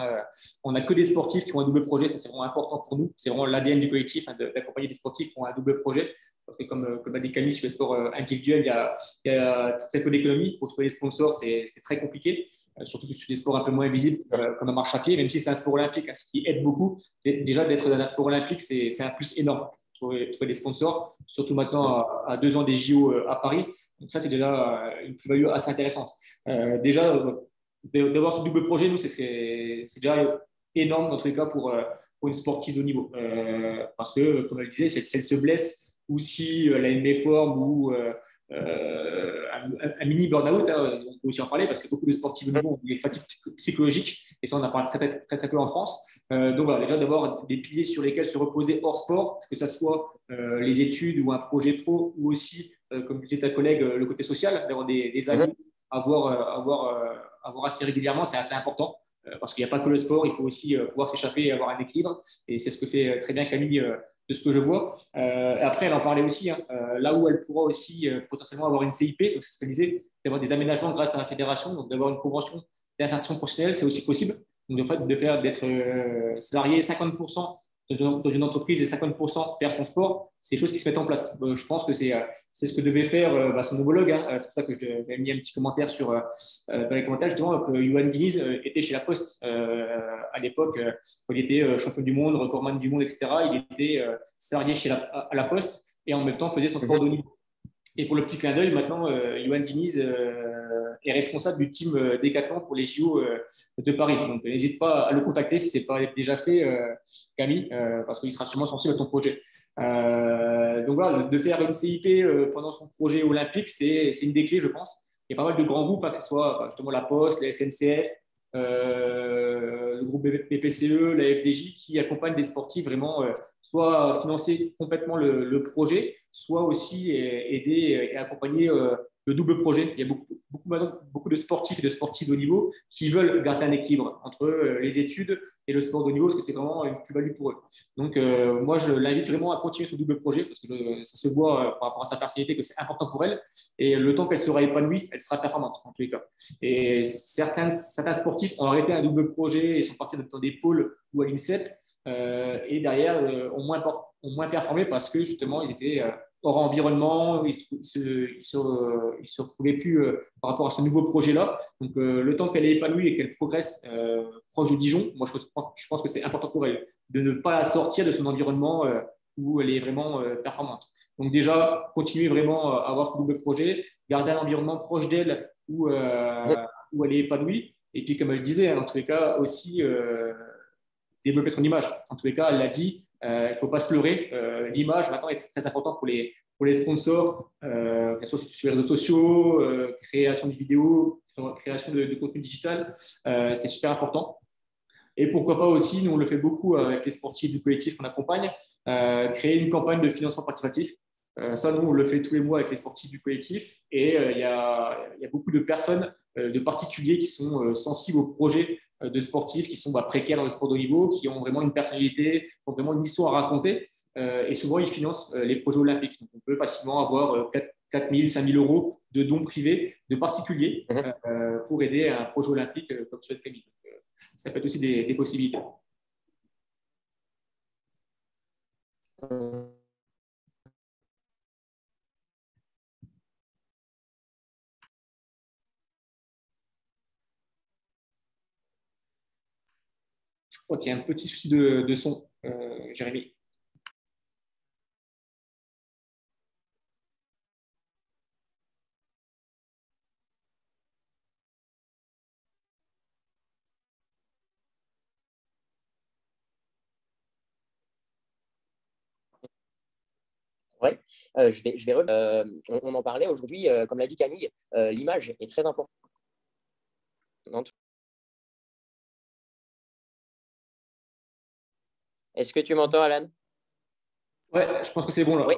on n'a que des sportifs qui ont un double projet. Ça, c'est vraiment important pour nous. C'est vraiment l'ADN du collectif d'accompagner des sportifs qui ont un double projet. Parce que comme a dit Camille, sur les sports individuels, il y a très peu d'économie. Pour trouver des sponsors, c'est très compliqué. Surtout sur des sports un peu moins visibles comme la marche à pied, même si c'est un sport olympique, ce qui aide beaucoup. Déjà, d'être dans un sport olympique, c'est un plus énorme. Trouver des sponsors, surtout maintenant à 2 ans des JO à Paris. Donc ça, c'est déjà une plus-value assez intéressante. Déjà, d'avoir ce double projet, nous, c'est déjà énorme dans tous les cas pour une sportive de haut niveau. Parce que, comme elle disait, si elle se blesse ou si elle a une méforme ou un mini burn-out, on peut aussi en parler parce que beaucoup de sportifs de niveau ont des fatigues psychologiques et ça, on en parle très peu en France. Donc voilà, déjà d'avoir des piliers sur lesquels se reposer hors sport, que ce soit les études ou un projet pro ou aussi, comme disait ta collègue, le côté social, d'avoir des amis à voir assez régulièrement, c'est assez important. Parce qu'il n'y a pas que le sport, il faut aussi pouvoir s'échapper et avoir un équilibre. Et c'est ce que fait très bien Camille de ce que je vois. Après, elle en parlait aussi, là où elle pourra aussi potentiellement avoir une CIP, donc c'est ce qu'elle disait, d'avoir des aménagements grâce à la fédération, donc d'avoir une convention d'insertion professionnelle, c'est aussi possible. Donc, d'être salarié 50% dans une entreprise et 50% faire son sport, c'est des choses qui se mettent en place. Je pense que c'est ce que devait faire son homologue. C'est pour ça que j'avais mis un petit commentaire dans les commentaires, justement, que Yoann Diniz était chez La Poste à l'époque, quand il était champion du monde, recordman du monde, etc. Il était salarié à La Poste et en même temps faisait son sport de haut niveau. Et pour le petit clin d'œil, maintenant, Yoann Diniz est responsable du team Décathlon pour les JO de Paris. Donc, n'hésite pas à le contacter si ce n'est pas déjà fait, Camille, parce qu'il sera sûrement sensible à ton projet. Donc voilà, de faire une CIP pendant son projet olympique, c'est une des clés, je pense. Il y a pas mal de grands groupes, que ce soit justement La Poste, la SNCF, le groupe BPCE, la FDJ, qui accompagnent des sportifs vraiment soit financer complètement le projet, soit aussi aider et accompagner le double projet. Il y a beaucoup de sportifs et de sportifs de haut niveau qui veulent garder un équilibre entre les études et le sport de haut niveau parce que c'est vraiment une plus-value pour eux. Donc, moi, je l'invite vraiment à continuer ce double projet parce que ça se voit par rapport à sa personnalité que c'est important pour elle. Et le temps qu'elle sera épanouie, elle sera performante en tous les cas. Et certains sportifs ont arrêté un double projet et sont partis dans des pôles ou à l'INSEP et derrière ont moins performé parce que justement, ils étaient hors environnement, ils se retrouvaient plus par rapport à ce nouveau projet-là. Donc, le temps qu'elle est épanouie et qu'elle progresse proche de Dijon, moi, je pense que c'est important pour elle de ne pas la sortir de son environnement où elle est vraiment performante. Donc, déjà, continuer vraiment à avoir ce double projet, garder un environnement proche d'elle où elle est épanouie. Et puis, comme elle disait, en tous les cas, aussi développer son image. En tous les cas, elle l'a dit, Il ne faut pas se leurrer. L'image, maintenant, est très, très importante pour les sponsors, sur les réseaux sociaux, création de vidéos, création de contenu digital. C'est super important. Et pourquoi pas aussi, nous on le fait beaucoup avec les sportifs du collectif qu'on accompagne, créer une campagne de financement participatif. Ça, nous on le fait tous les mois avec les sportifs du collectif. Et il y a beaucoup de personnes, de particuliers qui sont sensibles au projet de sportifs, qui sont précaires dans le sport de haut niveau, qui ont vraiment une personnalité, qui ont vraiment une histoire à raconter. Et souvent, ils financent les projets olympiques. Donc, on peut facilement avoir 4 000, 5 000 euros de dons privés de particuliers pour aider à un projet olympique comme celui de Camille. Ça peut être aussi des possibilités. Je crois qu'il y a un petit souci de son, Jérémy. Oui, on en parlait aujourd'hui, comme l'a dit Camille, l'image est très importante. Est-ce que tu m'entends, Alan? Ouais, je pense que c'est bon là. Oui,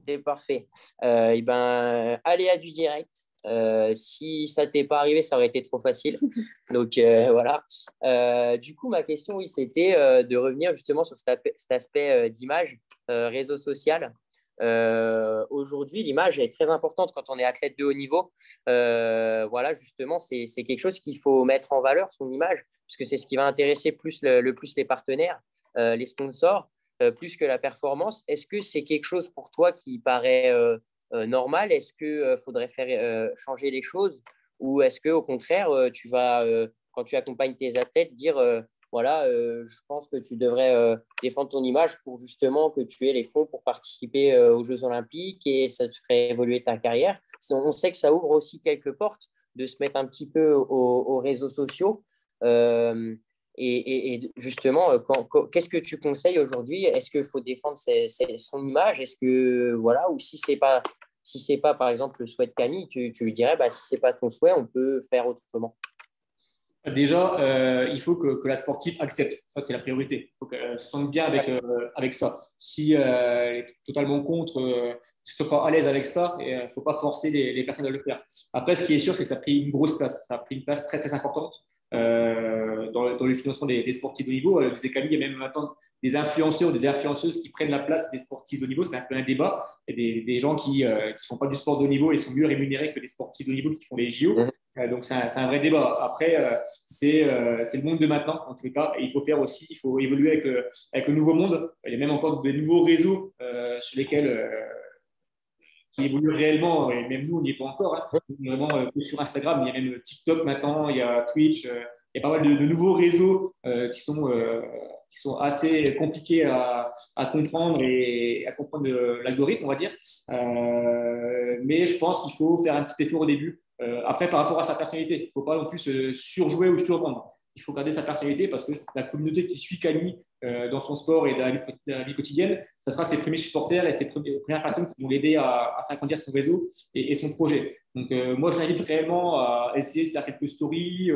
c'est parfait. Aléa du direct. Si ça t'est pas arrivé, ça aurait été trop facile. Donc voilà. Du coup, ma question, oui, c'était de revenir justement sur cet aspect d'image, réseau social. Aujourd'hui, l'image est très importante quand on est athlète de haut niveau. Voilà, justement, c'est quelque chose qu'il faut mettre en valeur, son image, parce que c'est ce qui va intéresser le plus les partenaires, les sponsors, plus que la performance. Est-ce que c'est quelque chose pour toi qui paraît normal? Est-ce qu'il faudrait faire changer les choses? Ou est-ce qu'au contraire, tu vas, quand tu accompagnes tes athlètes, dire voilà, je pense que tu devrais défendre ton image pour justement que tu aies les fonds pour participer aux Jeux Olympiques et ça te ferait évoluer ta carrière. On sait que ça ouvre aussi quelques portes de se mettre un petit peu aux réseaux sociaux. Et justement, qu'est-ce que tu conseilles aujourd'hui? Est-ce qu'il faut défendre son image? Est-ce que, voilà, ou si c'est pas, par exemple, le souhait de Camille, tu lui dirais, si c'est pas ton souhait, on peut faire autrement. Déjà, il faut que la sportive accepte. Ça, c'est la priorité. Il faut qu'elle se sente bien avec ça. Si elle est totalement contre, si elle ne soit pas à l'aise avec ça, il ne faut pas forcer les personnes à le faire. Après, ce qui est sûr, c'est que ça a pris une grosse place. Ça a pris une place très, très importante dans le financement des sportifs de haut niveau. Vous avez Camille, il y a même maintenant des influenceurs ou des influenceuses qui prennent la place des sportifs de haut niveau. C'est un peu un débat. Il y a des gens qui ne sont pas du sport de haut niveau et sont mieux rémunérés que des sportifs de haut niveau qui font les JO. Donc, c'est un vrai débat. Après, c'est le monde de maintenant, en tout cas. Et il faut évoluer avec le nouveau monde. Il y a même encore de nouveaux réseaux sur lesquels qui évoluent réellement. Et même nous, on n'y est pas encore. Hein. Vraiment, sur Instagram, il y a même TikTok maintenant, il y a Twitch. Il y a pas mal de nouveaux réseaux qui sont assez compliqués à comprendre et à comprendre l'algorithme, on va dire. Mais je pense qu'il faut faire un petit effort au début. Après, par rapport à sa personnalité, il ne faut pas non plus se surjouer ou survendre. Il faut garder sa personnalité parce que la communauté qui suit Camille dans son sport et dans la vie quotidienne, ça sera ses premiers supporters et ses premières personnes qui vont l'aider à faire grandir son réseau et son projet. Donc, moi, je l'invite réellement à essayer de faire quelques stories,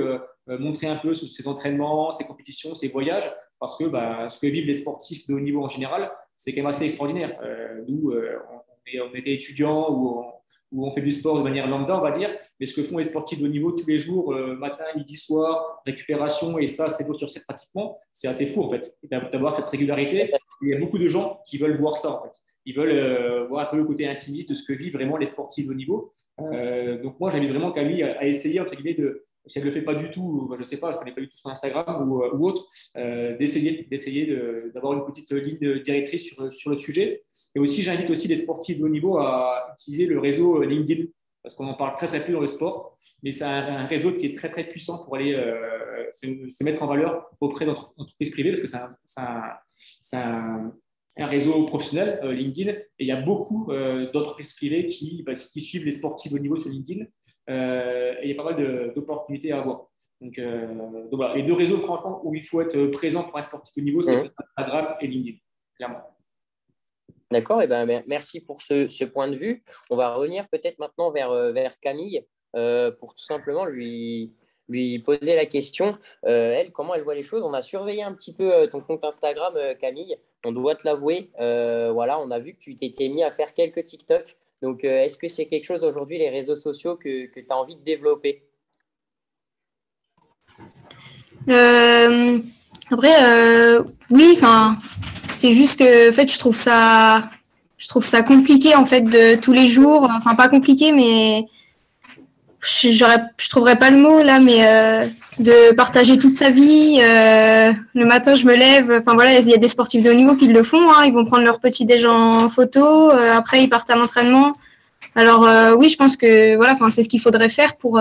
montrer un peu ses entraînements, ses compétitions, ses voyages, parce que ce que vivent les sportifs de haut niveau en général, c'est quand même assez extraordinaire. Nous, on était étudiants où on fait du sport de manière lambda, on va dire, mais ce que font les sportifs de haut niveau tous les jours, matin, midi, soir, récupération, et ça, 7 jours sur 7 pratiquement, c'est assez fou en fait, d'avoir cette régularité. Il y a beaucoup de gens qui veulent voir ça en fait. Ils veulent voir un peu le côté intimiste de ce que vivent vraiment les sportifs de haut niveau. Donc moi, j'invite vraiment Camille à essayer, entre guillemets, si elle ne le fait pas du tout, je ne sais pas, je ne connais pas du tout son Instagram ou autre, d'essayer d'avoir une petite ligne directrice sur le sujet. Et aussi, j'invite aussi les sportifs de haut niveau à utiliser le réseau LinkedIn, parce qu'on en parle très très peu dans le sport, mais c'est un réseau qui est très très puissant pour aller se mettre en valeur auprès d'entreprises privées, parce que c'est un réseau professionnel, LinkedIn, et il y a beaucoup d'entreprises privées qui suivent les sportifs de haut niveau sur LinkedIn. Et il y a pas mal d'opportunités à avoir. Donc voilà. Les deux réseaux, franchement, où il faut être présent pour un sportif de niveau, c'est Instagram et LinkedIn. clairement. D'accord, et ben, merci pour ce point de vue. On va revenir peut-être maintenant vers Camille pour tout simplement lui poser la question. Elle, comment elle voit les choses? On a surveillé un petit peu ton compte Instagram, Camille. On doit te l'avouer. Voilà, on a vu que tu t'étais mis à faire quelques TikTok. Donc, est-ce que c'est quelque chose aujourd'hui, les réseaux sociaux, que tu as envie de développer? Après, oui, enfin, c'est juste que, en fait, je trouve ça compliqué, en fait, de tous les jours. Enfin, pas compliqué, mais je trouverais pas le mot là, mais de partager toute sa vie. Le matin, je me lève. Enfin voilà, il y a des sportifs de haut niveau qui le font. Hein, ils vont prendre leur petit déj en photo. Après, ils partent à l'entraînement. Alors oui, je pense que voilà, enfin c'est ce qu'il faudrait faire pour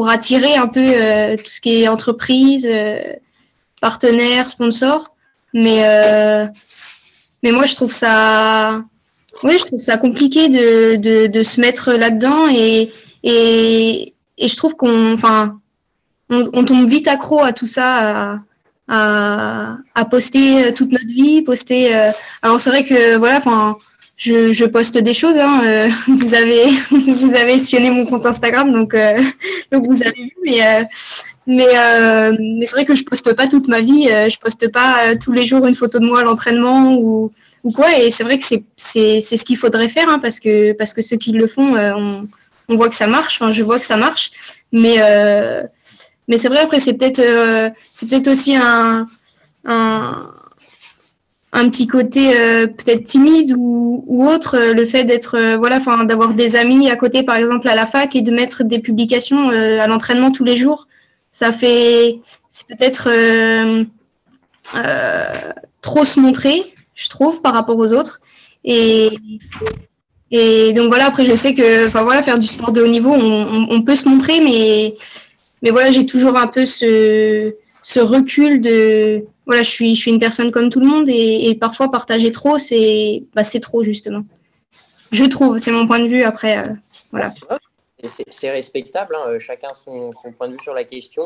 attirer un peu tout ce qui est entreprise, partenaires, sponsors. Mais moi, je trouve ça, oui, je trouve ça compliqué de se mettre là-dedans et je trouve on tombe vite accro à tout ça, à poster toute notre vie, poster. Alors c'est vrai que voilà, enfin, je poste des choses. Hein, vous avez sillonné mon compte Instagram, donc vous avez vu, mais c'est vrai que je poste pas toute ma vie. Je poste pas tous les jours une photo de moi à l'entraînement ou quoi. Et c'est vrai que c'est ce qu'il faudrait faire, hein, parce que ceux qui le font, on voit que ça marche. Enfin, je vois que ça marche, mais c'est vrai, après c'est peut-être aussi un petit côté peut-être timide ou autre, le fait d'être voilà, enfin d'avoir des amis à côté, par exemple à la fac, et de mettre des publications à l'entraînement tous les jours. C'est peut-être trop se montrer, je trouve, par rapport aux autres. Et donc voilà, après je sais que, enfin voilà, faire du sport de haut niveau, on peut se montrer, mais voilà, j'ai toujours un peu ce recul de, voilà, je suis une personne comme tout le monde, et parfois partager trop, c'est trop, justement. Je trouve, c'est mon point de vue. Après, voilà. C'est respectable, hein, chacun son point de vue sur la question.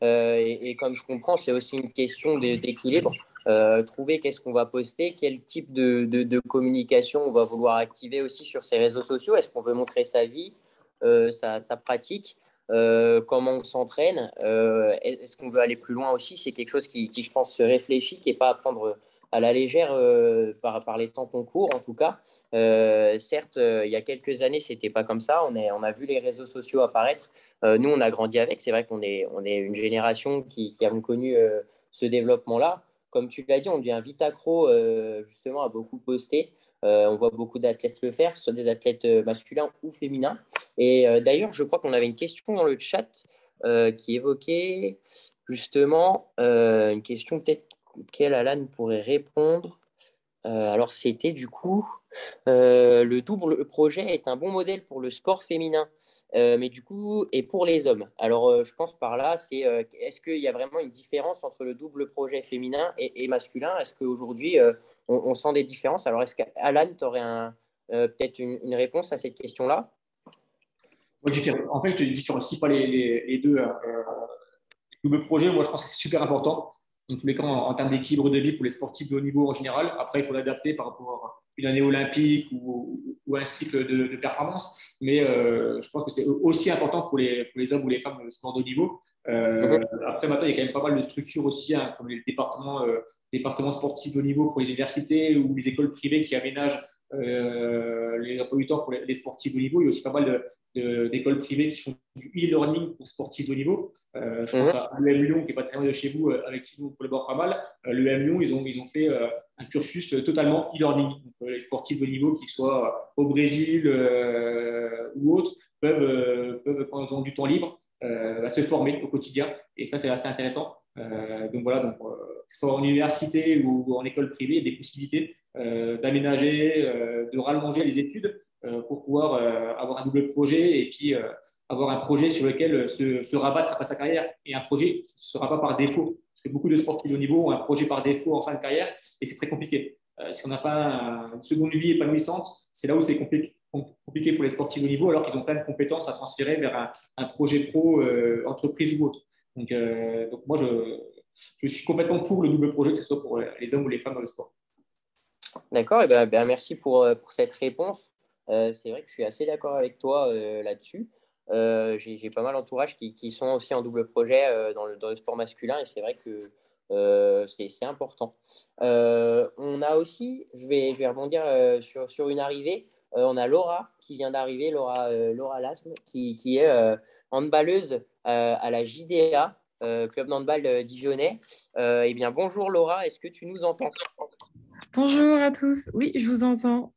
Et comme je comprends, c'est aussi une question d'équilibre. Trouver qu'est-ce qu'on va poster, quel type de communication on va vouloir activer aussi sur ces réseaux sociaux. Est-ce qu'on veut montrer sa vie, sa pratique, comment on s'entraîne, est-ce qu'on veut aller plus loin aussi? C'est quelque chose qui, je pense, se réfléchit, qui n'est pas à prendre à la légère par les temps qu'on court, en tout cas. Certes, il y a quelques années, ce n'était pas comme ça. On a vu les réseaux sociaux apparaître. Nous, on a grandi avec. C'est vrai qu'on est une génération qui avons connu ce développement-là. Comme tu l'as dit, on devient vite accro justement à beaucoup poster. On voit beaucoup d'athlètes le faire, soit des athlètes masculins ou féminins. Et d'ailleurs, je crois qu'on avait une question dans le chat qui évoquait justement une question peut-être auquel Alan pourrait répondre. Alors, c'était du coup, le double projet est un bon modèle pour le sport féminin, mais du coup, et pour les hommes. Alors, je pense par là, c'est est-ce qu'il y a vraiment une différence entre le double projet féminin et masculin? Est-ce qu'aujourd'hui, on sent des différences? Alors, est-ce qu'Alan, tu aurais peut-être une réponse à cette question-là? Moi, en fait, je ne différencie pas les deux. Le double projet, moi, je pense que c'est super important. Dans tous les cas, en termes d'équilibre de vie pour les sportifs de haut niveau en général. Après, il faut l'adapter par rapport à une année olympique ou un cycle de performance. Mais je pense que c'est aussi important pour les hommes ou les femmes de sport de haut niveau. Après, maintenant, il y a quand même pas mal de structures aussi, hein, comme les départements sportifs de haut niveau pour les universités ou les écoles privées qui aménagent les emplois du temps pour les sportifs de haut niveau. Il y a aussi pas mal d'écoles privées qui font du e-learning pour sportifs de haut niveau. Je pense à l'UM Lyon, qui n'est pas très loin de chez vous, avec qui nous collabore pas mal. L'UM Lyon, ils ont fait un cursus totalement e-learning. Les sportifs de haut niveau, qui soient au Brésil ou autres, peuvent, quand ils ont du temps libre, se former au quotidien. Et ça, c'est assez intéressant. Donc voilà, que ce soit en université ou en école privée, il y a des possibilités d'aménager, de rallonger les études pour pouvoir avoir un double projet et puis avoir un projet sur lequel se rabattre après sa carrière, et un projet qui ne sera pas par défaut. Parce que beaucoup de sportifs de haut niveau ont un projet par défaut en fin de carrière et c'est très compliqué. Si on n'a pas une seconde vie épanouissante, c'est là où c'est compliqué pour les sportifs de haut niveau, alors qu'ils ont plein de compétences à transférer vers un projet pro, entreprise ou autre. Donc moi, je suis complètement pour le double projet, que ce soit pour les hommes ou les femmes dans le sport. D'accord, et ben, merci pour cette réponse. C'est vrai que je suis assez d'accord avec toi là-dessus. J'ai pas mal d'entourage qui sont aussi en double projet dans le sport masculin et c'est vrai que c'est important. On a aussi, je vais rebondir sur une arrivée. On a Laura qui vient d'arriver, Laura Lasme, qui est handballeuse à la JDA, Club d'handball Dijonais. Eh bien, bonjour Laura, est-ce que tu nous entends? Bonjour à tous. Oui, je vous entends.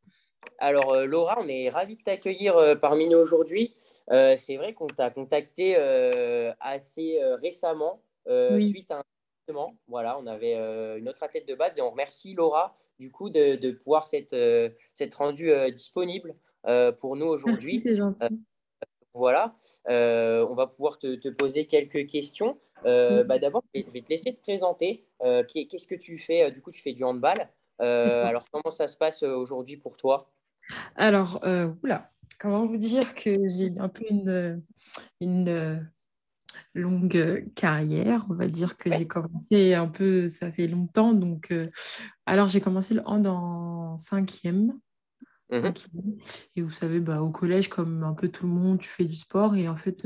Alors, Laura, on est ravis de t'accueillir parmi nous aujourd'hui. C'est vrai qu'on t'a contacté assez récemment Oui. suite à un événement. Voilà, on avait une autre athlète de base et on remercie Laura du coup de pouvoir s'être rendue disponible pour nous Merci, aujourd'hui. c'est Euh, gentil. voilà, on va pouvoir te poser quelques questions. Oui, D'abord, je vais te laisser te présenter. Qu'est-ce que tu fais? Du coup, tu fais du handball. c'est ça. Alors, comment ça se passe aujourd'hui pour toi? Alors, oula, comment vous dire que j'ai un peu une longue carrière. On va dire que Ouais. j'ai commencé un peu, ça fait longtemps. Donc, alors j'ai commencé le hand en cinquième. Mhm. Cinquième. Et vous savez, bah, au collège, comme un peu tout le monde, tu fais du sport. Et en fait,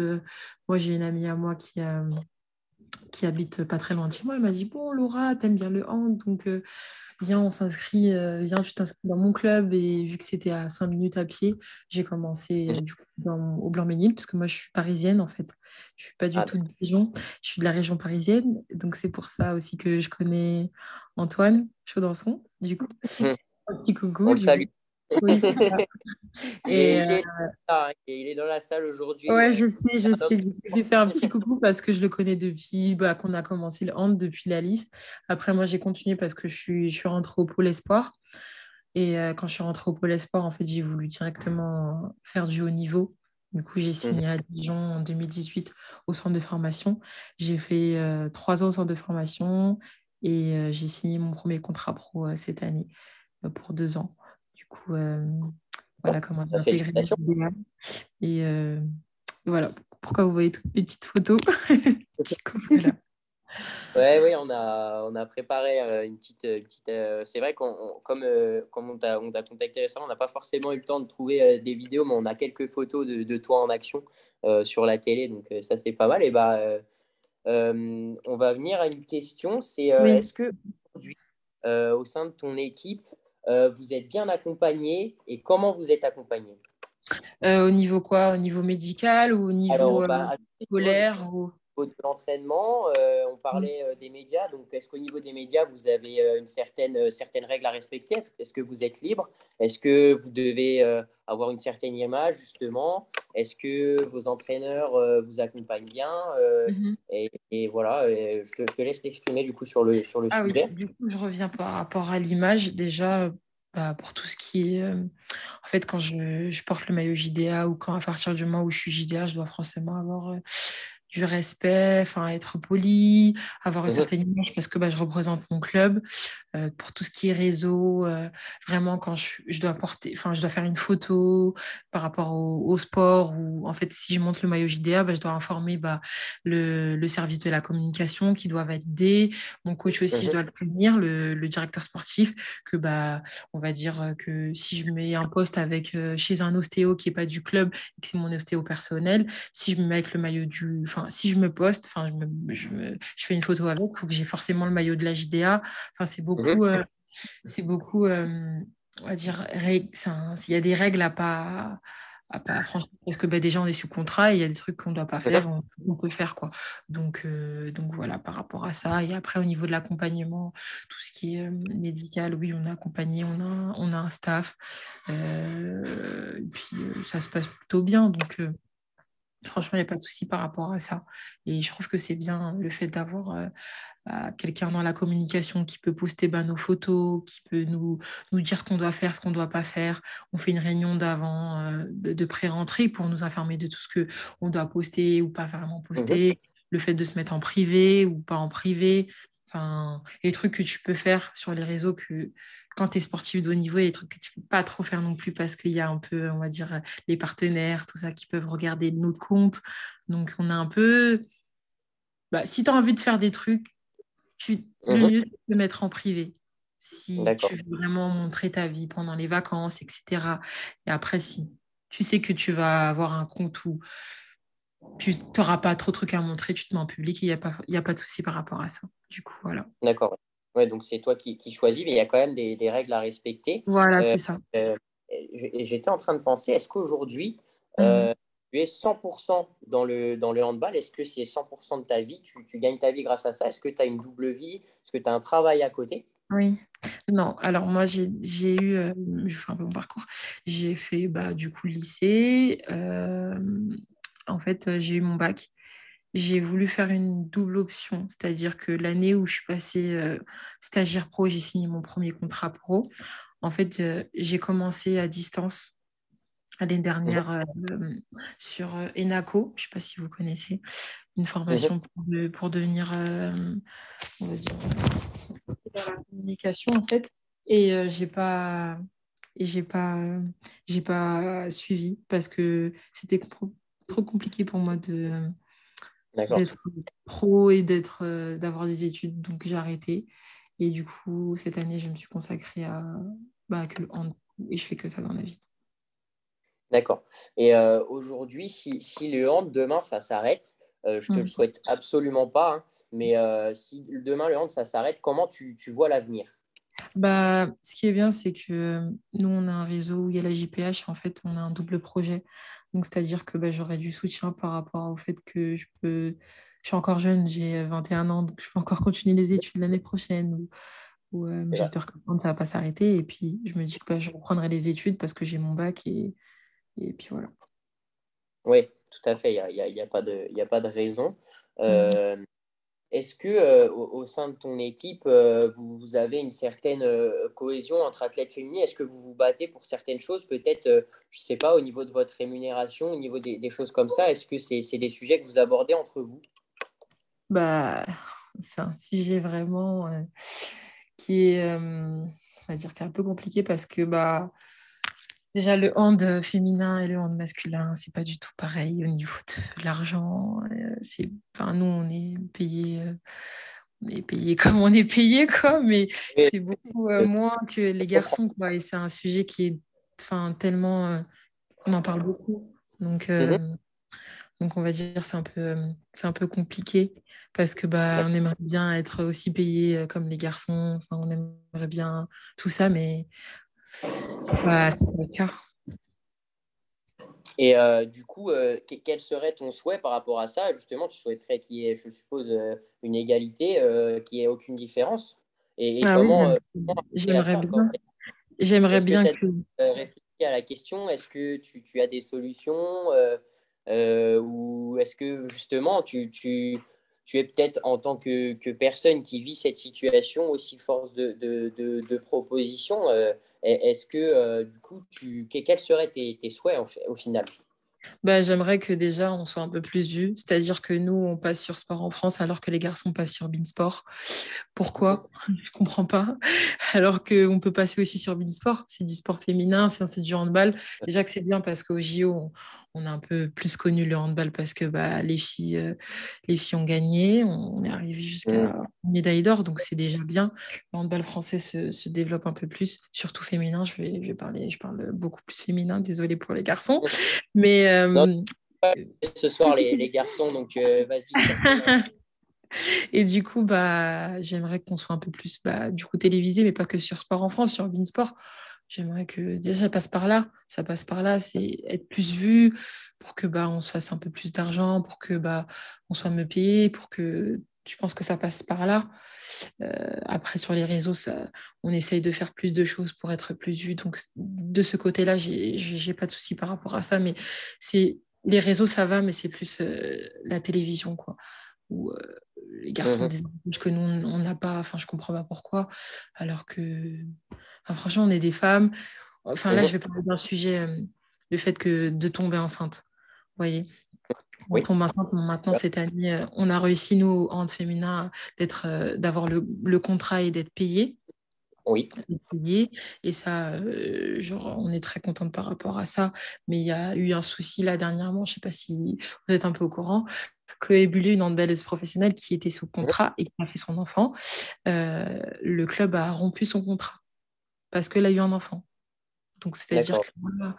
moi, j'ai une amie à moi qui habite pas très loin de chez moi. Elle m'a dit, bon, Laura, t'aimes bien le hand, donc viens, on s'inscrit, viens, tu t'inscris dans mon club. Et vu que c'était à 5 minutes à pied, j'ai commencé du coup au Blanc-Ménil, parce que moi, je suis parisienne, en fait. Je suis pas du Ah, tout de Dijon, je suis de la région parisienne. Donc, c'est pour ça aussi que je connais Antoine Chaudançon, du coup. mhm. Un petit On coucou, le du coup. salue. Oui, c'est ça. Il est, Et il est là, hein, il est dans la salle aujourd'hui. ouais, je sais, je Pardon. sais. Du coup, je lui fais un petit coucou parce que je le connais depuis bah, qu'on a commencé le hand, depuis la LIF. Après, moi, j'ai continué parce que je suis rentrée au Pôle Espoir. Et quand je suis rentrée au Pôle Espoir, en fait, j'ai voulu directement faire du haut niveau. Du coup, j'ai Mhm. signé à Dijon en 2018 au centre de formation. J'ai fait 3 ans au centre de formation et j'ai signé mon premier contrat pro cette année pour 2 ans. Du coup, voilà Bon, comment j'ai bah, intégré la félicitations. JDA. Et voilà pourquoi vous voyez toutes mes petites photos. Petit couple là. Ouais, oui, on a préparé une petite. C'est vrai comme on t'a contacté récemment, on n'a pas forcément eu le temps de trouver des vidéos, mais on a quelques photos de toi en action sur la télé, donc ça c'est pas mal. Et bah, on va venir à une question, c'est Oui. est-ce que aujourd'hui, au sein de ton équipe, vous êtes bien accompagné et comment vous êtes accompagné? Au niveau quoi? Au niveau médical ou au niveau Alors, bah, à tous les niveaux, justement, scolaire ou... au niveau de l'entraînement, on parlait des médias. Donc, est-ce qu'au niveau des médias, vous avez certaines règles à respecter? Est-ce que vous êtes libre? Est-ce que vous devez avoir une certaine image, justement? Est-ce que vos entraîneurs vous accompagnent bien? Mhm. Et voilà, je te laisse t'exprimer du coup sur le Ah oui, sujet. du coup, je reviens par rapport à l'image. Déjà, bah, pour tout ce qui est... en fait, quand je porte le maillot JDA ou quand à partir du moment où je suis JDA, je dois forcément avoir du respect, enfin être poli, avoir une Mhm, certaine image parce que bah, je représente mon club. Pour tout ce qui est réseau, vraiment quand je dois porter, enfin je dois faire une photo par rapport au sport ou en fait si je monte le maillot JDA, bah, je dois informer bah, le service de la communication qui doit valider, mon coach aussi je mhm, dois le prévenir, le directeur sportif que bah on va dire que si je mets un poste avec chez un ostéo qui est pas du club et que c'est mon ostéo personnel, si je me mets avec le maillot enfin si je me poste, enfin je fais une photo avec, il faut que j'ai forcément le maillot de la JDA. Enfin, mhm, c'est beaucoup, on va dire, il y a des règles à pas franchir parce que bah, déjà on est sous contrat et il y a des trucs qu'on ne doit pas mhm, faire, on peut faire quoi. Donc voilà, par rapport à ça. Et après, au niveau de l'accompagnement, tout ce qui est médical, oui, on est accompagné, on a un staff. Et puis ça se passe plutôt bien. Donc franchement, il n'y a pas de souci par rapport à ça. Et je trouve que c'est bien le fait d'avoir quelqu'un dans la communication qui peut poster bah, nos photos, qui peut nous dire ce qu'on doit faire, ce qu'on ne doit pas faire. On fait une réunion d'avant, de pré-rentrée pour nous informer de tout ce qu'on doit poster ou pas vraiment mhm, poster, le fait de se mettre en privé ou pas en privé. Enfin, et les trucs que tu peux faire sur les réseaux que quand tu es sportif de haut niveau, il y a des trucs que tu ne peux pas trop faire non plus parce qu'il y a un peu, on va dire, les partenaires, tout ça, qui peuvent regarder notre compte. Donc, on a un peu... Bah, si tu as envie de faire des trucs, le mhm. mieux, c'est de le mettre en privé. si D'accord. tu veux vraiment montrer ta vie pendant les vacances, etc. Et après, si tu sais que tu vas avoir un compte où tu n'auras pas trop de trucs à montrer, tu te mets en public et il y a pas de souci par rapport à ça. Du coup, voilà. D'accord. Ouais, donc c'est toi qui choisis, mais il y a quand même des règles à respecter. Voilà, Euh, c'est ça. euh, J'étais en train de penser, est-ce qu'aujourd'hui, Mhm. tu es 100% dans le handball? Est-ce que c'est 100% de ta vie? Tu gagnes ta vie grâce à ça? Est-ce que tu as une double vie? Est-ce que tu as un travail à côté? Oui. Non, alors moi, j'ai eu, je fais un peu mon parcours, j'ai fait du coup le lycée. En fait, j'ai eu mon bac. J'ai voulu faire une double option, c'est-à-dire que l'année où je suis passée stagiaire pro, j'ai signé mon premier contrat pro. En fait, j'ai commencé à distance l'année Mhm, dernière sur ENACO, je ne sais pas si vous connaissez, une mhm. formation pour devenir, on va dire, dans la communication en fait. Et j'ai pas suivi parce que c'était trop compliqué pour moi D'accord. d'être pro et d'avoir des études. Donc j'ai arrêté. Et du coup, cette année, je me suis consacrée que le hand et je fais que ça dans la vie. D'accord. Et aujourd'hui, si le hand, demain, ça s'arrête, je te le Mm. souhaite absolument pas, hein, mais si demain, le hand, ça s'arrête, comment tu vois l'avenir? Ce qui est bien, c'est que nous, on a un réseau où il y a la JPH et en fait, on a un double projet. Donc, c'est-à-dire que j'aurai du soutien par rapport au fait que je suis encore jeune, j'ai 21 ans, donc je peux encore continuer les études l'année prochaine. C'est vrai. J'espère que ça ne va pas s'arrêter. Et puis, je me dis que je reprendrai les études parce que j'ai mon bac et puis voilà. Oui, tout à fait, il y a pas de raison. Mm. Euh, Est-ce que au sein de ton équipe, vous avez une certaine cohésion entre athlètes féminins? Est-ce que vous vous battez pour certaines choses, peut-être, je ne sais pas, au niveau de votre rémunération, au niveau des choses comme ça? Est-ce que c'est des sujets que vous abordez entre vous? Bah, c'est un sujet vraiment qui est, on va dire, qui est un peu compliqué parce que déjà le hand féminin et le hand masculin, c'est pas du tout pareil au niveau de l'argent. Nous, on est payé comme on est payé, quoi, mais Oui, c'est beaucoup moins que les je comprends. garçons, quoi. Et c'est un sujet qui est, tellement, on en parle beaucoup. Donc, Mhm. on va dire c'est un peu compliqué parce que on D'accord. aimerait bien être aussi payé comme les garçons. Enfin, on aimerait bien tout ça, mais c'est pas le cas. Et du coup, quel serait ton souhait par rapport à ça? Justement, tu souhaiterais qu'il y ait, je suppose, une égalité, qu'il n'y ait aucune différence. Et Ah oui, comment arriver à j'aimerais ça, quoi? bien. J'aimerais Est-ce que bien tu as que. réfléchi à la question? Est-ce que tu as des solutions? Ou est-ce que justement, tu es peut-être en tant que personne qui vit cette situation aussi force de proposition? Est-ce que du coup, quels seraient tes souhaits au final? J'aimerais que déjà on soit un peu plus vus, c'est-à-dire que nous on passe sur Sport en France alors que les garçons passent sur Beansport. Pourquoi? Je comprends pas. Alors qu'on peut passer aussi sur Beansport, c'est du sport féminin, enfin, c'est du handball. Déjà que c'est bien parce qu'au JO on a un peu plus connu le handball parce que les filles ont gagné, on est arrivé Mm. jusqu'à une médaille d'or, donc c'est déjà bien. Le handball français se développe un peu plus, surtout féminin. Je parle beaucoup plus féminin, désolée pour les garçons. Mais Non, ce soir, les garçons, donc vas-y, tire ton info. et du coup, j'aimerais qu'on soit un peu plus du coup télévisé, mais pas que sur Sport en France, sur Beansport. J'aimerais que déjà ça passe par là, c'est être plus vu pour que on se fasse un peu plus d'argent, pour que on soit mieux payé, pour que tu penses que ça passe par là. Après, sur les réseaux, on essaye de faire plus de choses pour être plus vu. Donc, de ce côté-là, j'ai pas de souci par rapport à ça. Mais les réseaux, ça va, mais c'est plus la télévision, quoi. Où les garçons ont Mhm. des avantages que nous, on n'a pas. Enfin, je comprends pas pourquoi. Alors que, franchement, on est des femmes. Enfin, là, je Mhm. vais parler d'un sujet, le fait de tomber enceinte. Vous voyez, on Oui, tombe enceinte. Maintenant, cette année, on a réussi, nous, au hand féminin, d'avoir le contrat et d'être payé. oui. Payé. Et ça, on est très contente par rapport à ça. Mais il y a eu un souci là dernièrement, je ne sais pas si vous êtes un peu au courant. Chloé Bullet, une handballeuse professionnelle qui était sous contrat et qui a fait son enfant. Le club a rompu son contrat parce qu'elle a eu un enfant. Donc, c'est-à-dire que, voilà,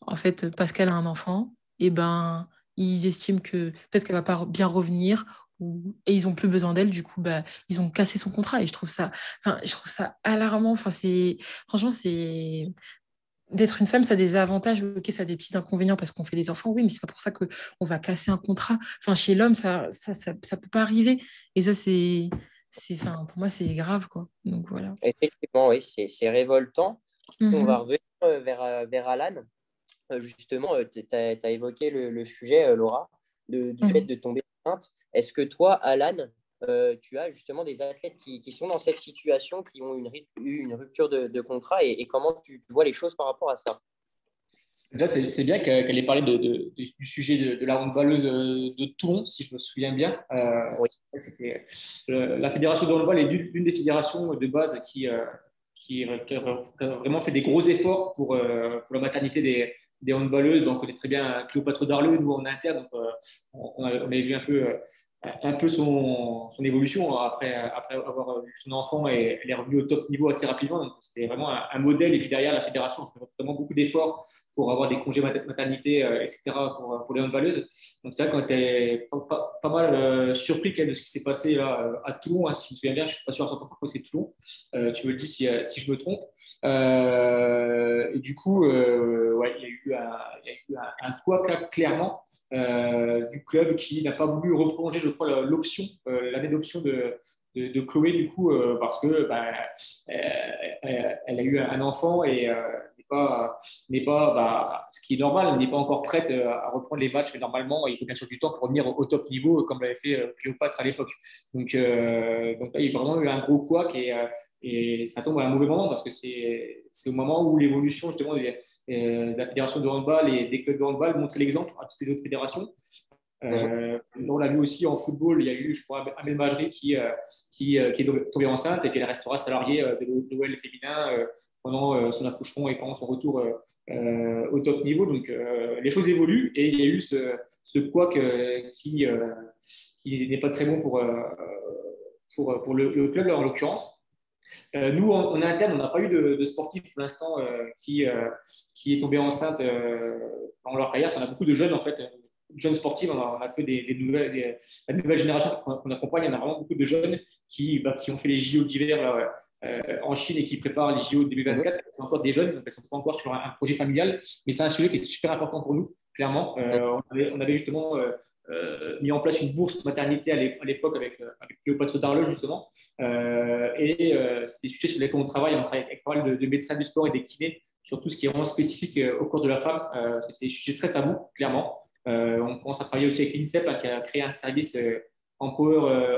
en fait, parce qu'elle a un enfant, et ben, ils estiment que peut-être qu'elle va pas bien revenir et ils ont plus besoin d'elle. Du coup, bah, ils ont cassé son contrat. Et je trouve ça alarmant. Enfin, franchement, d'être une femme, ça a des avantages, ok, ça a des petits inconvénients parce qu'on fait des enfants, oui, mais c'est pas pour ça qu'on va casser un contrat. Enfin, chez l'homme, ça peut pas arriver. Et ça, enfin, pour moi, c'est grave, quoi. Donc voilà. Effectivement, oui, c'est révoltant. On va Mhm. revenir vers Alan. Justement, tu as évoqué le sujet, Laura, du fait de tomber enceinte. Est-ce que toi, Alan, tu as justement des athlètes qui sont dans cette situation, qui ont eu une rupture de contrat et comment tu vois les choses par rapport à ça? Déjà, c'est bien qu'elle ait parlé du sujet de la handballeuse de Toulon, si je me souviens bien. Oui. La fédération de handball est l'une des fédérations de base qui a vraiment fait des gros efforts pour la maternité des handballeuses. Donc, on connaît très bien Cléopâtre Darleux, nous en interne. Donc, on avait vu un peu son évolution après avoir eu son enfant, et elle est revenue au top niveau assez rapidement. Donc, c'était vraiment un modèle. Et puis derrière, la fédération a fait vraiment beaucoup d'efforts pour avoir des congés maternité, etc., pour les handballeuses. Donc, c'est vrai qu'on était pas mal surpris de ce qui s'est passé là, à Toulon. Hein, si je me souviens bien, je ne suis pas sûr à 100% que c'est Toulon. Tu me le dis si je me trompe. Et du coup, ouais, il y a eu un couac là, clairement, du club qui n'a pas voulu reprolonger, je crois, l'année d'option de Chloé, du coup, parce que elle a eu un enfant et n'est pas ce qui est normal, n'est pas encore prête à reprendre les matchs. Mais normalement, il faut bien sûr du temps pour revenir au top niveau, comme l'avait fait Cléopâtre à l'époque. Donc là, il y a vraiment eu un gros couac, et ça tombe à un mauvais moment parce que c'est au moment où l'évolution justement de la fédération de handball et des clubs de handball montrait l'exemple à toutes les autres fédérations. On l'a vu aussi en football, il y a eu, je crois, Amel Majri qui est tombée enceinte et qui restera salariée de l'OL féminin pendant son accouchement et pendant son retour au top niveau. Donc, les choses évoluent, et il y a eu ce couac qui n'est pas très bon pour le club en l'occurrence. Nous, en interne, on n'a pas eu de sportif pour l'instant qui est tombé enceinte dans leur carrière. On a beaucoup de jeunes, en fait, jeunes sportifs. On a que la nouvelle génération qu'on accompagne. On a vraiment beaucoup de jeunes qui ont fait les JO d'hiver là, en Chine et qui préparent les JO 2024. C'est encore des jeunes, donc elles ne sont pas encore sur un projet familial, mais c'est un sujet qui est super important pour nous, clairement. On avait justement mis en place une bourse maternité à l'époque avec Cléopâtre Darleux, justement. C'est des sujets sur lesquels on travaille. On travaille avec pas mal de médecins du sport et des kinés sur tout ce qui est vraiment spécifique au corps de la femme, parce que c'est des sujets très tabous, clairement. On commence à travailler aussi avec l'INSEP, qui a créé un service Empower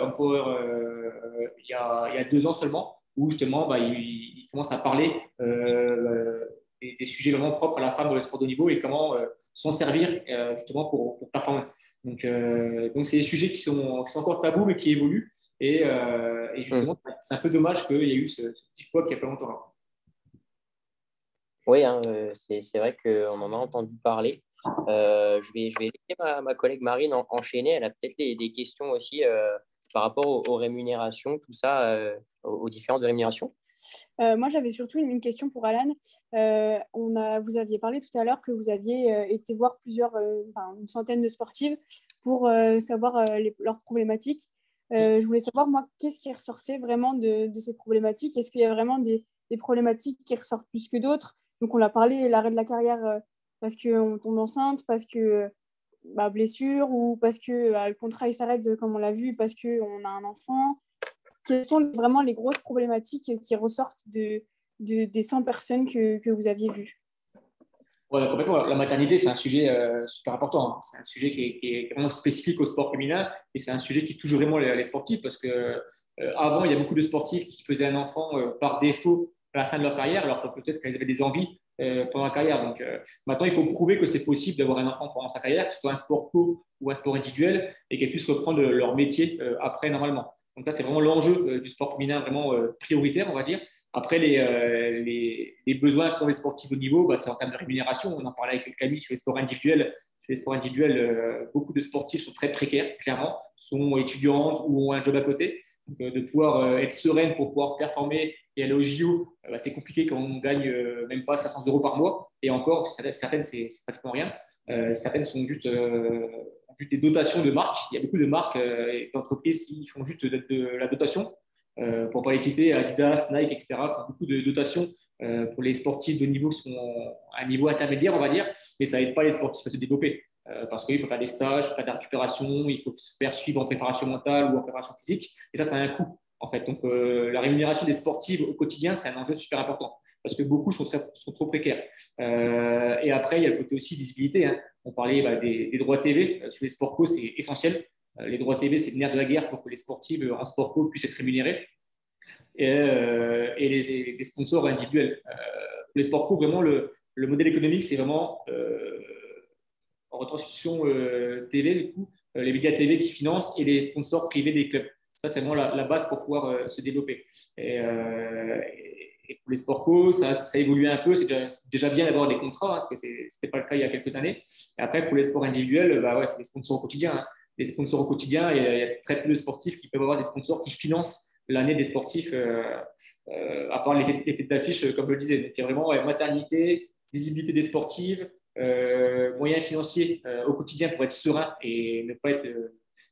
il y a 2 ans seulement, où justement il commence à parler des sujets vraiment propres à la femme dans le sport de haut niveau et comment s'en servir justement pour performer. Donc c'est des sujets qui sont encore tabous mais qui évoluent, et justement c'est un peu dommage qu'il y ait eu ce petit couac il n'y a pas longtemps là. Oui, hein, c'est vrai qu'on en a entendu parler. Je vais laisser ma collègue Marine enchaîner. Elle a peut-être des questions aussi par rapport aux rémunérations, tout ça, aux différences de rémunération. Moi, j'avais surtout une question pour Alan. Vous aviez parlé tout à l'heure que vous aviez été voir une centaine de sportives pour savoir leurs problématiques. Je voulais savoir, moi, qu'est-ce qui ressortait vraiment de ces problématiques? Est-ce qu'il y a vraiment des problématiques qui ressortent plus que d'autres? Donc, on a parlé l'arrêt de la carrière parce qu'on tombe enceinte, parce que blessure, ou parce que le contrat il s'arrête, comme on l'a vu, parce qu'on a un enfant. Quelles sont vraiment les grosses problématiques qui ressortent des 100 personnes que vous aviez vues? Ouais, complètement. La maternité, c'est un sujet super important. Hein. C'est un sujet qui est vraiment spécifique au sport féminin, et c'est un sujet qui touche vraiment les sportifs, parce que avant, il y a beaucoup de sportifs qui faisaient un enfant par défaut à la fin de leur carrière, alors que peut-être qu'elles avaient des envies pendant la carrière. Donc maintenant, il faut prouver que c'est possible d'avoir un enfant pendant sa carrière, que ce soit un sport co ou un sport individuel, et qu'elles puissent reprendre leur métier après normalement. Donc là, c'est vraiment l'enjeu du sport féminin vraiment prioritaire, on va dire. Après, les besoins qu'ont les sportifs de haut niveau, c'est en termes de rémunération. On en parlait avec Camille sur les sports individuels. les sports individuels, beaucoup de sportifs sont très précaires, clairement, sont étudiantes ou ont un job à côté. Donc, de pouvoir être sereine pour pouvoir performer et aller au JO, c'est compliqué quand on gagne même pas 500 euros par mois. Et encore, certaines, c'est pratiquement rien. Certaines sont juste des dotations de marques. Il y a beaucoup de marques et d'entreprises qui font juste de la dotation. Pour ne pas les citer, Adidas, Nike, etc., font beaucoup de dotations pour les sportifs de niveau qui sont à un niveau intermédiaire, on va dire, mais ça n'aide pas les sportifs à se développer parce qu'il faut faire des stages, il faut faire de la récupération, il faut se faire suivre en préparation mentale ou en préparation physique, et ça a un coût, en fait. Donc, la rémunération des sportifs au quotidien, c'est un enjeu super important parce que beaucoup sont trop précaires. Et après, il y a le côté aussi visibilité. Hein. On parlait des droits TV sur les sports co, c'est essentiel. Les droits TV, c'est le nerf de la guerre pour que les sportifs en sport co puissent être rémunérés. Et les sponsors individuels. Pour les sports co, vraiment, le modèle économique, c'est vraiment en retransmission TV, du coup, les médias TV qui financent et les sponsors privés des clubs. Ça, c'est vraiment la base pour pouvoir se développer. Et pour les sports co, ça évolue un peu. C'est déjà bien d'avoir des contrats, hein, parce que ce n'était pas le cas il y a quelques années. Et après, pour les sports individuels, c'est les sponsors au quotidien. Hein. Les sponsors au quotidien, il y a très peu de sportifs qui peuvent avoir des sponsors qui financent l'année des sportifs, à part les têtes d'affiche, comme je le disais. Donc, il y a vraiment maternité, visibilité des sportives, moyens financiers au quotidien pour être serein et ne pas être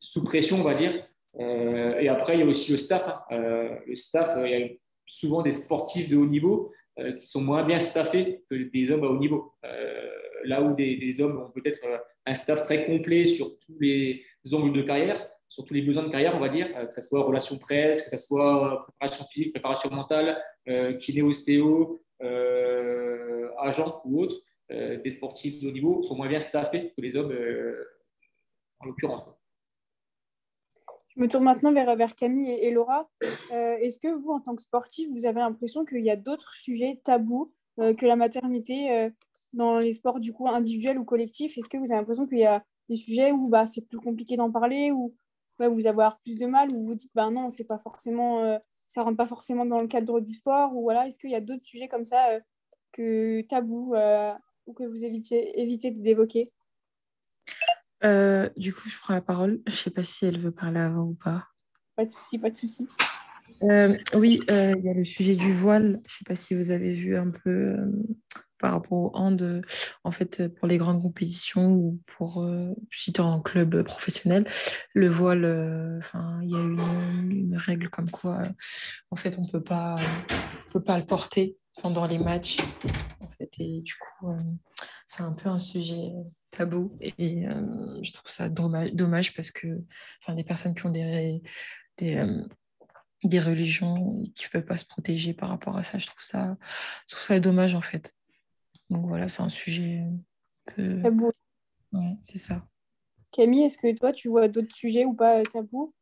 sous pression, on va dire. Et après, il y a aussi le staff. Hein. Le staff, il y a souvent des sportifs de haut niveau qui sont moins bien staffés que des hommes à haut niveau. Là où des hommes ont peut-être un staff très complet sur tous les angles de carrière, sur tous les besoins de carrière, on va dire, que ce soit relations presse, que ce soit préparation physique, préparation mentale, kiné, ostéo, agent ou autre, des sportifs de haut niveau sont moins bien staffés que les hommes, en l'occurrence. Je me tourne maintenant vers Camille et Laura. Est-ce que vous, en tant que sportif, vous avez l'impression qu'il y a d'autres sujets tabous que la maternité dans les sports du coup individuels ou collectifs? Est-ce que vous avez l'impression qu'il y a des sujets où c'est plus compliqué d'en parler, ou vous allez avoir plus de mal, ou vous dites non, c'est pas forcément, ça rentre pas forcément dans le cadre du sport, ou voilà, est-ce qu'il y a d'autres sujets comme ça que tabous ou que vous évitez d'évoquer? Du coup, je prends la parole. Je sais pas si elle veut parler avant ou pas. Pas de souci, pas de souci. Oui, il y a le sujet du voile. Je sais pas si vous avez vu un peu par rapport au hand, en fait, pour les grandes compétitions ou pour si tu es en club professionnel, le voile, il y a une règle comme quoi, en fait, on peut pas le porter pendant les matchs. En fait, et du coup, c'est un peu un sujet tabou et je trouve ça dommage parce que des personnes qui ont des religions qui ne peuvent pas se protéger par rapport à ça, je trouve ça dommage en fait. Donc voilà, c'est un sujet un peu... Tabou. Ouais, c'est ça. Camille, est-ce que toi, tu vois d'autres sujets ou pas tabous?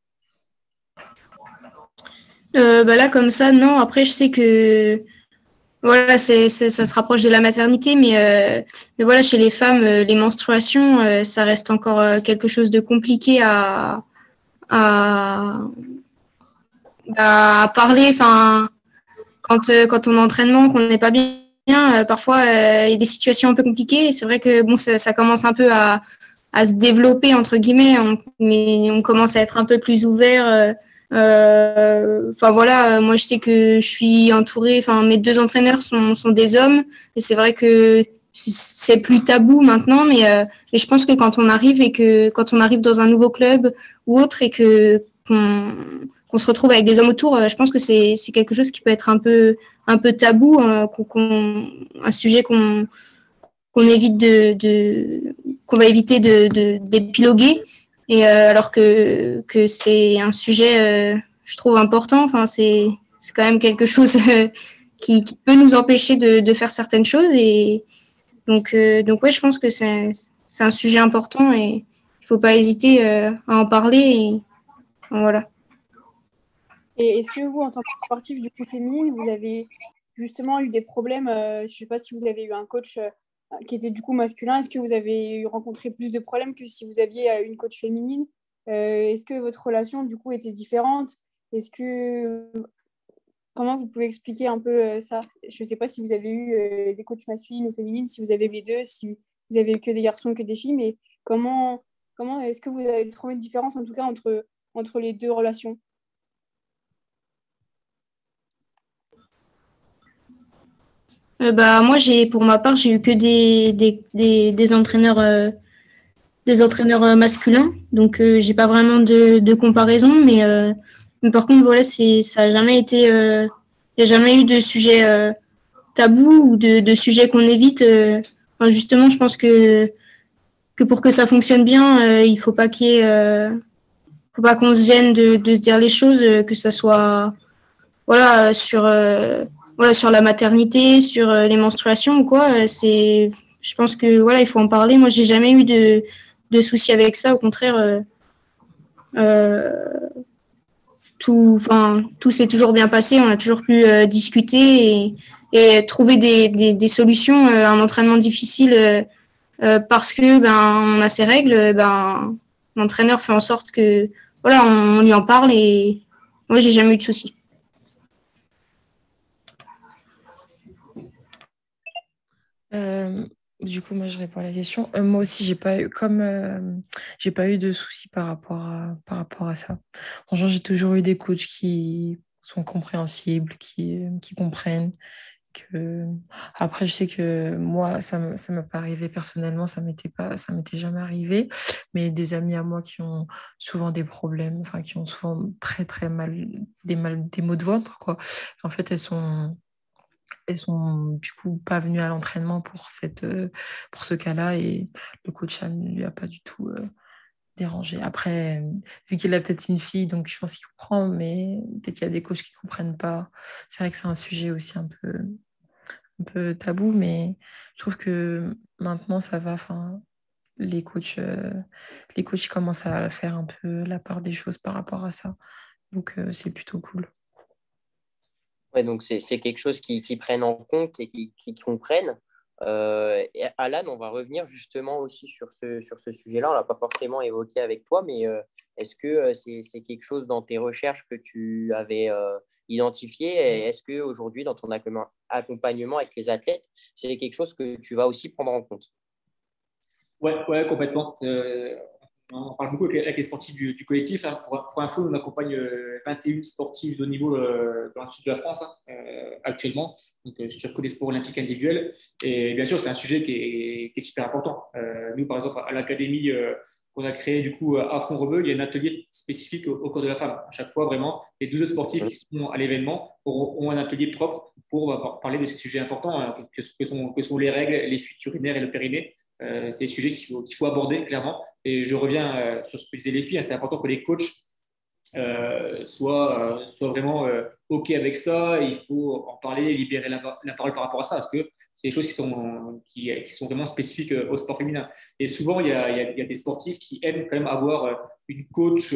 Là, comme ça, non. Après, je sais que voilà, ça se rapproche de la maternité, mais voilà, chez les femmes, les menstruations, ça reste encore quelque chose de compliqué à parler. Enfin, quand on est en entraînement, qu'on n'est pas bien, parfois il y a des situations un peu compliquées. Et c'est vrai que bon, ça commence un peu à se développer entre guillemets, mais on commence à être un peu plus ouvert. Voilà, moi je sais que je suis entourée. Enfin, mes 2 entraîneurs sont des hommes, et c'est vrai que c'est plus tabou maintenant. Mais je pense que quand on arrive dans un nouveau club ou autre et qu'on se retrouve avec des hommes autour, je pense que c'est quelque chose qui peut être un peu tabou, un sujet qu'on évite qu'on va éviter d'épiloguer, et alors que c'est un sujet, je trouve important. Enfin, c'est quand même quelque chose qui peut nous empêcher de faire certaines choses, et donc ouais, je pense que c'est un sujet important et il faut pas hésiter à en parler, et voilà. Et est-ce que vous, en tant que sportif du coup féminine, vous avez justement eu des problèmes, je ne sais pas si vous avez eu un coach qui était du coup masculin, est-ce que vous avez rencontré plus de problèmes que si vous aviez une coach féminine? Est-ce que votre relation du coup était différente? Comment vous pouvez expliquer un peu ça? Je ne sais pas si vous avez eu des coachs masculines ou féminines, si vous avez eu les deux, si vous avez eu que des garçons, que des filles, mais Comment est-ce que vous avez trouvé une différence, en tout cas, entre les deux relations? Moi, pour ma part, j'ai eu que des entraîneurs masculins, donc j'ai pas vraiment de comparaison, mais par contre, voilà, ça a jamais été, il n'y a jamais eu de sujet tabou ou de sujet qu'on évite. Enfin, justement, je pense que pour que ça fonctionne bien, il faut pas faut pas qu'on se gêne de se dire les choses, que ça soit voilà sur la maternité, sur les menstruations ou quoi. Je pense que voilà, il faut en parler. Moi, j'ai jamais eu de soucis avec ça. Au contraire, tout s'est toujours bien passé. On a toujours pu discuter et trouver des solutions à un entraînement difficile parce que on a ses règles. L'entraîneur fait en sorte que voilà, on lui en parle et moi, j'ai jamais eu de soucis. Du coup, moi, je réponds à la question. Moi aussi, j'ai pas eu de soucis par rapport à ça. Franchement, j'ai toujours eu des coachs qui sont compréhensibles, qui comprennent. Après, je sais que moi, ça m'est pas arrivé personnellement, ça m'était jamais arrivé. Mais des amis à moi qui ont souvent des problèmes, enfin, qui ont souvent très, très mal, des maux de ventre, quoi. En fait, elles sont du coup pas venues à l'entraînement pour ce cas-là et le coach ne lui a pas du tout dérangé. Après, vu qu'il a peut-être une fille, donc je pense qu'il comprend, mais peut-être qu'il y a des coachs qui comprennent pas. C'est vrai que c'est un sujet aussi un peu tabou, mais je trouve que maintenant ça va. Enfin, les coachs commencent à faire un peu la part des choses par rapport à ça. Donc c'est plutôt cool. Ouais, donc c'est quelque chose qui prennent en compte et qui comprennent. Et Alan, on va revenir justement aussi sur ce sujet-là. On ne l'a pas forcément évoqué avec toi, mais est-ce que c'est quelque chose dans tes recherches que tu avais identifié? Et est-ce qu'aujourd'hui, dans ton accompagnement avec les athlètes, c'est quelque chose que tu vas aussi prendre en compte? Ouais, complètement. On parle beaucoup avec les sportifs du collectif. Hein. Pour info, on accompagne 21 sportifs de haut niveau dans le sud de la France actuellement, donc sur que les sports olympiques individuels. Et bien sûr, c'est un sujet qui est super important. Nous, par exemple, à l'académie qu'on a créée du coup à Font-Rebeu, il y a un atelier spécifique au corps de la femme. À chaque fois, vraiment, les 12 sportifs qui sont à l'événement ont un atelier propre pour parler de ces sujets importants hein, que sont les règles, les fuites urinaires et le périnée. C'est des sujets qu'il faut aborder clairement. Et je reviens sur ce que disaient les filles. Hein, c'est important que les coachs soient vraiment OK avec ça. Il faut en parler, libérer la parole par rapport à ça, parce que c'est des choses qui sont vraiment spécifiques au sport féminin. Et souvent, il y a des sportifs qui aiment quand même avoir une coach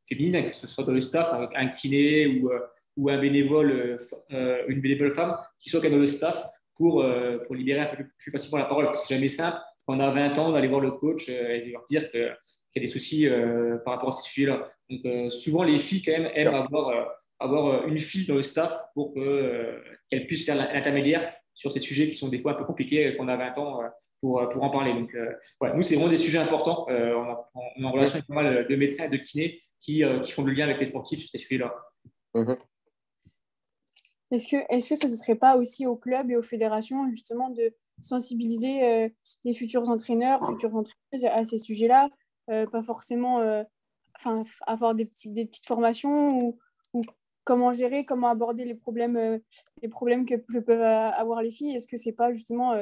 féminine, que ce soit dans le staff, avec un kiné ou un bénévole, une bénévole femme, qui soit quand même dans le staff pour libérer un peu plus facilement la parole. Parce que c'est jamais simple, quand on a 20 ans, d'aller voir le coach et de leur dire qu'il y a des soucis par rapport à ces sujets-là. Donc, souvent, les filles, quand même, aiment avoir une fille dans le staff pour qu'elle puisse faire l'intermédiaire sur ces sujets qui sont des fois un peu compliqués quand on a 20 ans pour en parler. Donc, ouais, nous, c'est vraiment des sujets importants. On est en relation avec pas mal de médecins et de kinés qui font le lien avec les sportifs sur ces sujets-là. Est-ce que ce ne serait pas aussi au club et aux fédérations justement de sensibiliser les futurs entraîneurs, futures entraîneuses à ces sujets-là, pas forcément avoir des petites formations ou comment gérer, comment aborder les problèmes que peuvent avoir les filles? Est-ce que ce n'est pas justement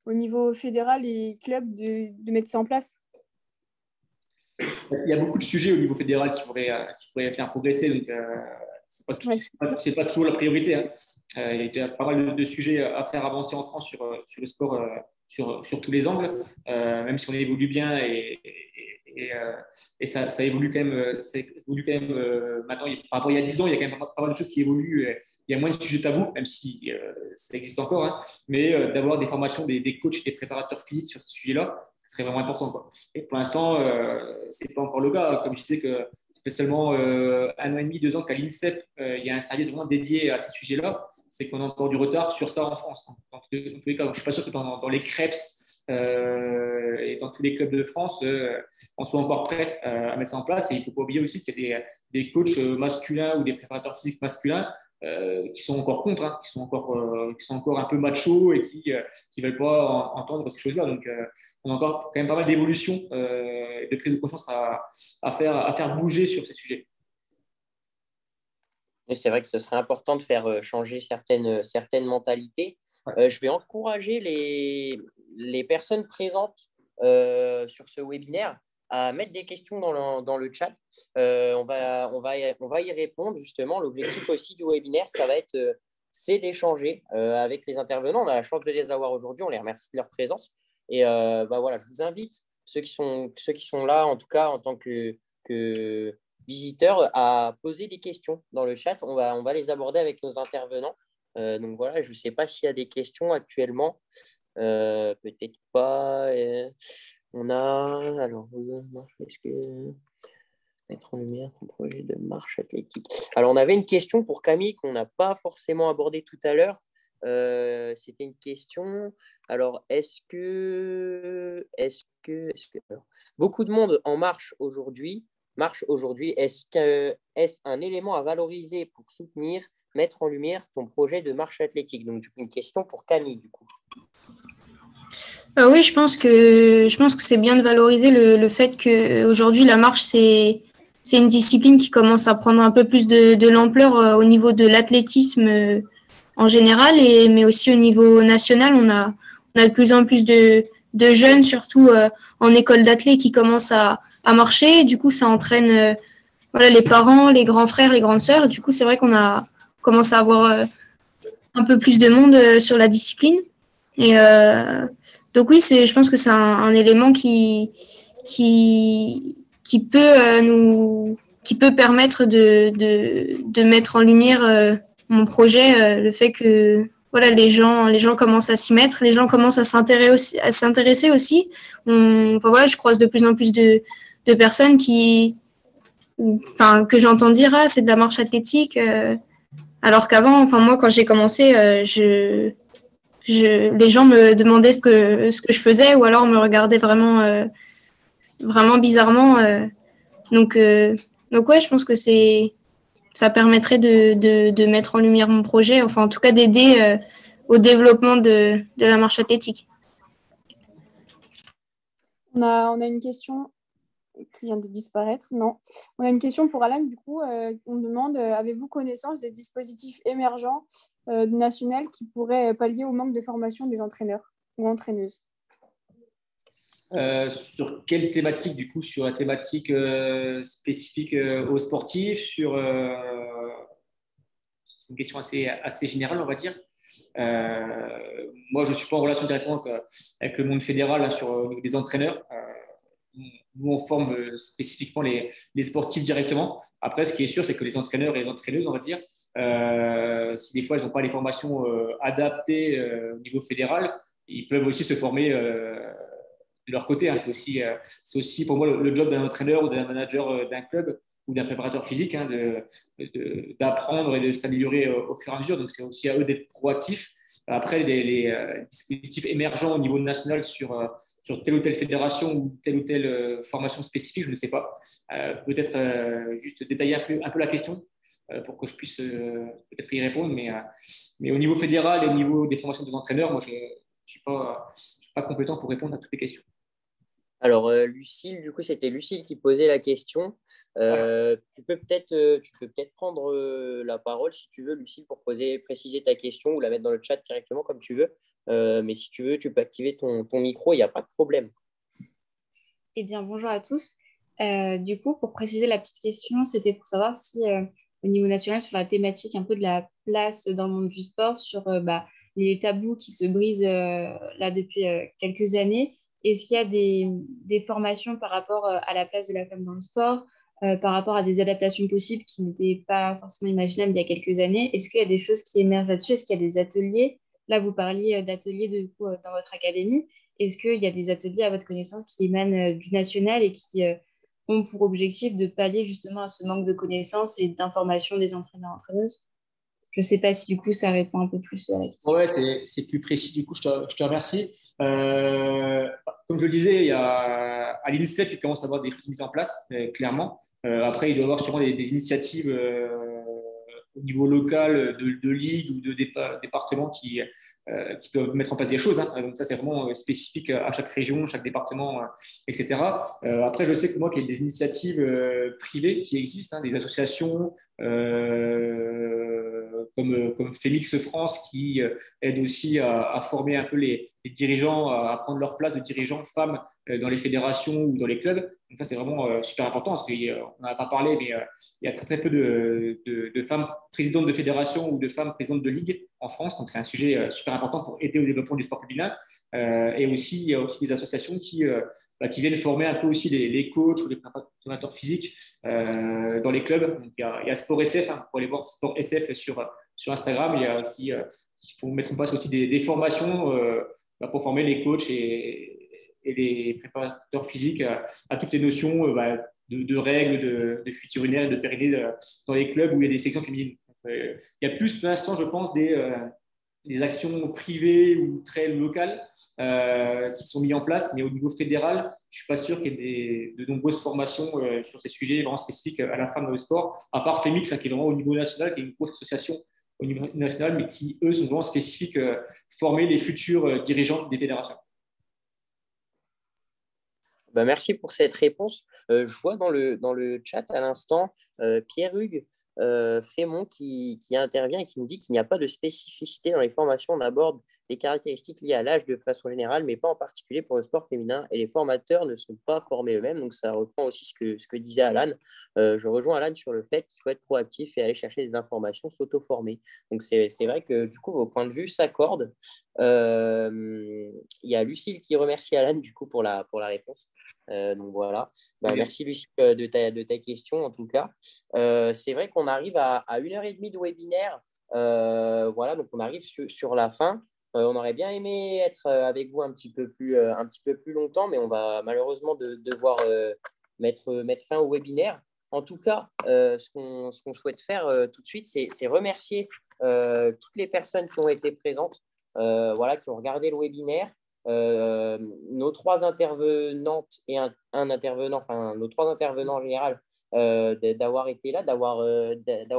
au niveau fédéral et club de mettre ça en place? Il y a beaucoup de sujets au niveau fédéral qui pourraient faire progresser. Donc, c'est pas toujours la priorité. Hein. Il y a pas mal de sujets à faire avancer en France sur le sport sur tous les angles, même si on évolue bien et ça évolue quand même. Maintenant, par rapport à il y a 10 ans, il y a quand même pas mal de choses qui évoluent. Il y a moins de sujets tabous, même si ça existe encore, hein, mais d'avoir des formations des coachs et des préparateurs physiques sur ces sujets-là, ce serait vraiment important, quoi. Et pour l'instant, ce n'est pas encore le cas. Comme je disais que ça fait seulement 1 an et demi, 2 ans qu'à l'INSEP, il y a un service vraiment dédié à ces sujets-là. C'est qu'on a encore du retard sur ça en France. Dans tous les cas, donc, je ne suis pas sûr que dans les CREPS et dans tous les clubs de France, on soit encore prêts à mettre ça en place. Et il ne faut pas oublier aussi qu'il y a des coachs masculins ou des préparateurs physiques masculins qui sont encore contre, hein, qui sont encore un peu machos et qui ne veulent pas entendre ces choses-là. Donc, on a encore quand même pas mal d'évolutions et de prise de conscience à faire bouger sur ces sujets. Et c'est vrai que ce serait important de faire changer certaines mentalités. Je vais encourager les personnes présentes sur ce webinaire à mettre des questions dans le chat. On va y répondre justement. L'objectif aussi du webinaire, ça va être c'est d'échanger avec les intervenants. On a la chance de les avoir aujourd'hui. On les remercie de leur présence. Et voilà, je vous invite, ceux qui sont là, en tout cas en tant que visiteurs, à poser des questions dans le chat. On va les aborder avec nos intervenants. Donc voilà, je ne sais pas s'il y a des questions actuellement. Peut-être pas. On a. Alors, est-ce que. Mettre en lumière ton projet de marche athlétique. Alors, on avait une question pour Camille qu'on n'a pas forcément abordée tout à l'heure. C'était une question. Alors, est-ce que alors, beaucoup de monde marche aujourd'hui. Est-ce un élément à valoriser pour soutenir, mettre en lumière ton projet de marche athlétique? Donc, une question pour Camille, du coup. Oui, je pense que c'est bien de valoriser le fait qu'aujourd'hui, la marche, c'est une discipline qui commence à prendre un peu plus de l'ampleur au niveau de l'athlétisme en général, mais aussi au niveau national. On a de plus en plus de jeunes, surtout en école d'athlé, qui commencent à marcher. Du coup, ça entraîne les parents, les grands frères, les grandes sœurs. Du coup, c'est vrai qu'on a commencé à avoir un peu plus de monde sur la discipline. Et donc oui, je pense que c'est un élément qui peut permettre de mettre en lumière mon projet, le fait que les gens commencent à s'y mettre, les gens commencent à s'intéresser aussi. Je croise de plus en plus de personnes que j'entends dire c'est de la marche athlétique, alors qu'avant, moi quand j'ai commencé, les gens me demandaient ce que je faisais ou alors me regardaient vraiment bizarrement. Donc ouais, je pense que ça permettrait de mettre en lumière mon projet, enfin en tout cas d'aider au développement de la marche athlétique. On a une question qui vient de disparaître. Non. On a une question pour Alan, du coup. On demande, avez-vous connaissance de dispositifs émergents nationaux qui pourraient pallier au manque de formation des entraîneurs ou entraîneuses? Sur quelle thématique, du coup? Sur la thématique spécifique aux sportifs, c'est une question assez générale, on va dire. Moi, je ne suis pas en relation directement avec le monde fédéral hein, sur des entraîneurs. Nous, on forme spécifiquement les sportifs directement. Après, ce qui est sûr, c'est que les entraîneurs et les entraîneuses, on va dire, si des fois, ils n'ont pas les formations adaptées au niveau fédéral, ils peuvent aussi se former de leur côté. Hein. C'est aussi, pour moi, le job d'un entraîneur ou d'un manager d'un club ou d'un préparateur physique, hein, d'apprendre et de s'améliorer au fur et à mesure. Donc, c'est aussi à eux d'être proactifs. Après, les dispositifs émergents au niveau national sur telle ou telle fédération ou telle formation spécifique, je ne sais pas. Peut-être juste détailler un peu la question pour que je puisse peut-être y répondre. Mais au niveau fédéral et au niveau des formations des entraîneurs, moi, je ne suis pas compétent pour répondre à toutes les questions. Alors, Lucille, du coup, c'était Lucille qui posait la question. Tu peux peut-être prendre la parole si tu veux, Lucille, pour préciser ta question ou la mettre dans le chat directement comme tu veux. Mais si tu veux, tu peux activer ton micro, il n'y a pas de problème. Eh bien, bonjour à tous. Du coup, pour préciser la petite question, c'était pour savoir si au niveau national, sur la thématique un peu de la place dans le monde du sport, sur les tabous qui se brisent là depuis quelques années, est-ce qu'il y a des formations par rapport à la place de la femme dans le sport, par rapport à des adaptations possibles qui n'étaient pas forcément imaginables il y a quelques années? Est-ce qu'il y a des choses qui émergent là-dessus? Est-ce qu'il y a des ateliers? Là, vous parliez d'ateliers dans votre académie. Est-ce qu'il y a des ateliers à votre connaissance qui émanent du national et qui ont pour objectif de pallier justement à ce manque de connaissances et d'informations des entraîneurs et entraîneuses? je ne sais pas si du coup ça répond un peu plus à la question. Ouais, c'est plus précis. Du coup, je te remercie. Comme je le disais, à l'INSEP, il commence à avoir des choses mises en place, clairement. Après, il doit y avoir sûrement des initiatives au niveau local de ligue ou de département qui peuvent mettre en place des choses, hein. Donc ça, c'est vraiment spécifique à chaque région, chaque département, etc. Après, je sais que moi, qu'il y a des initiatives privées qui existent, hein, des associations comme Félix France qui aide aussi à former un peu les dirigeants, à prendre leur place de dirigeants femmes dans les fédérations ou dans les clubs. Donc ça, c'est vraiment super important parce qu'on n'en a pas parlé, mais il y a très, très peu de femmes présidentes de fédérations ou de femmes présidentes de ligues en France. Donc c'est un sujet super important pour aider au développement du sport féminin. Et aussi, il y a aussi des associations qui viennent former un peu aussi les coachs ou les préparateurs physiques dans les clubs. Donc, il y a Sport SF, hein, pour aller voir Sport SF sur Instagram, qui font mettre en place aussi des formations pour former les coachs et les préparateurs physiques à toutes les notions de règles, de futur urinaire et de périnée dans les clubs où il y a des sections féminines. Donc, il y a plus pour l'instant, je pense, des actions privées ou très locales qui sont mises en place, mais au niveau fédéral, je ne suis pas sûr qu'il y ait de nombreuses formations sur ces sujets vraiment spécifiques à la femme dans le sport, à part FEMIX, hein, qui est vraiment au niveau national, qui est une grosse association au niveau national, mais qui, eux, sont vraiment spécifiques, former les futurs dirigeants des fédérations. Merci pour cette réponse. Je vois dans le chat à l'instant Pierre-Hugues Frémont qui intervient et qui nous dit qu'il n'y a pas de spécificité dans les formations. On aborde les caractéristiques liées à l'âge de façon générale, mais pas en particulier pour le sport féminin. Et les formateurs ne sont pas formés eux-mêmes. Donc, ça reprend aussi ce que disait Alan. Je rejoins Alan sur le fait qu'il faut être proactif et aller chercher des informations, s'auto-former. Donc, c'est vrai que du coup, vos points de vue s'accordent. Il y a Lucille qui remercie Alan du coup pour la réponse. Donc voilà. Merci Lucille de ta question en tout cas. C'est vrai qu'on arrive à 1h30 de webinaire. Voilà, donc on arrive sur la fin. On aurait bien aimé être avec vous un petit peu plus longtemps, mais on va malheureusement devoir mettre fin au webinaire. En tout cas, ce qu'on souhaite faire tout de suite, c'est remercier toutes les personnes qui ont été présentes, qui ont regardé le webinaire. Nos 3 intervenantes et un intervenant, enfin nos 3 intervenants en général, d'avoir été là, d'avoir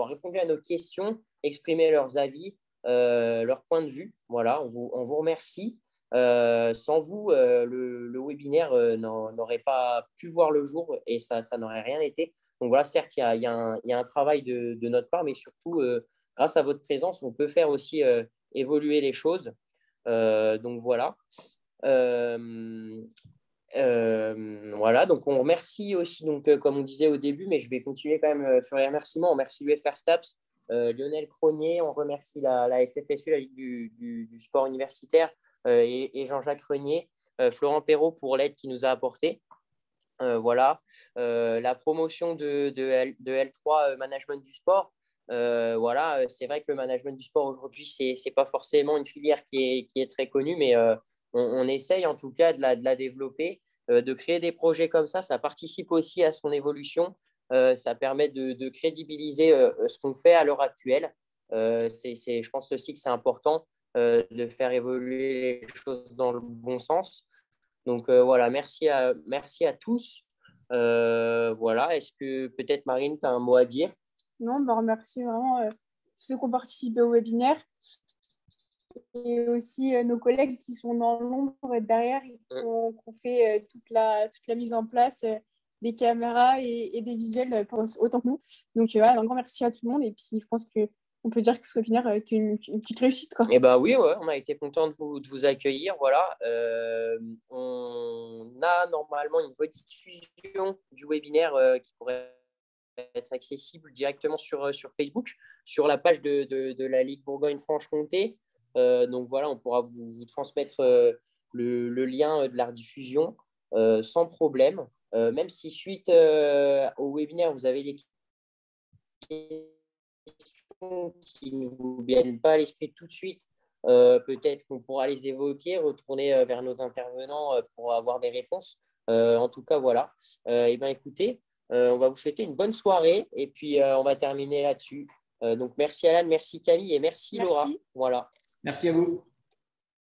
répondu à nos questions, exprimé leurs avis, leur point de vue. Voilà, on vous remercie. Sans vous, le webinaire n'aurait pas pu voir le jour et ça n'aurait rien été. Donc voilà, certes, il y a un travail de notre part, mais surtout, grâce à votre présence, on peut faire aussi évoluer les choses. Donc voilà. Voilà, donc on remercie aussi, donc, comme on disait au début, mais je vais continuer quand même sur les remerciements. On remercie l'UFR STAPS, Lionel Cronier, on remercie la FFSU, la Ligue du sport universitaire, et Jean-Jacques Renier, Florent Perrault pour l'aide qu'il nous a apportée. Voilà, la promotion de L3 management du sport. Voilà, c'est vrai que le management du sport aujourd'hui, c'est pas forcément une filière qui est très connue, mais on essaye en tout cas de la développer, de créer des projets comme ça participe aussi à son évolution, ça permet de crédibiliser ce qu'on fait à l'heure actuelle. Je pense aussi que c'est important de faire évoluer les choses dans le bon sens. Donc voilà, merci à tous. Voilà, est-ce que peut-être Marine, tu as un mot à dire? Non, on remercie vraiment ceux qui ont participé au webinaire et aussi nos collègues qui sont dans l'ombre derrière et qui ont fait toute la mise en place des caméras et des visuels autant que nous. Donc voilà, un grand merci à tout le monde et puis je pense qu'on peut dire que ce webinaire était une petite réussite, quoi. Eh ben oui, ouais, on a été content de vous accueillir. Voilà. On a normalement une rediffusion du webinaire qui pourrait être accessible directement sur Facebook, sur la page de la Ligue Bourgogne-Franche-Comté. Donc voilà, on pourra vous transmettre le lien de la rediffusion sans problème. Même si suite au webinaire, vous avez des questions qui ne vous viennent pas à l'esprit tout de suite, peut-être qu'on pourra les évoquer, retourner vers nos intervenants pour avoir des réponses. En tout cas, voilà. Et bien, écoutez, on va vous souhaiter une bonne soirée et puis on va terminer là-dessus. Donc, merci Alan, merci Camille et merci Laura. Merci. Voilà. Merci à vous.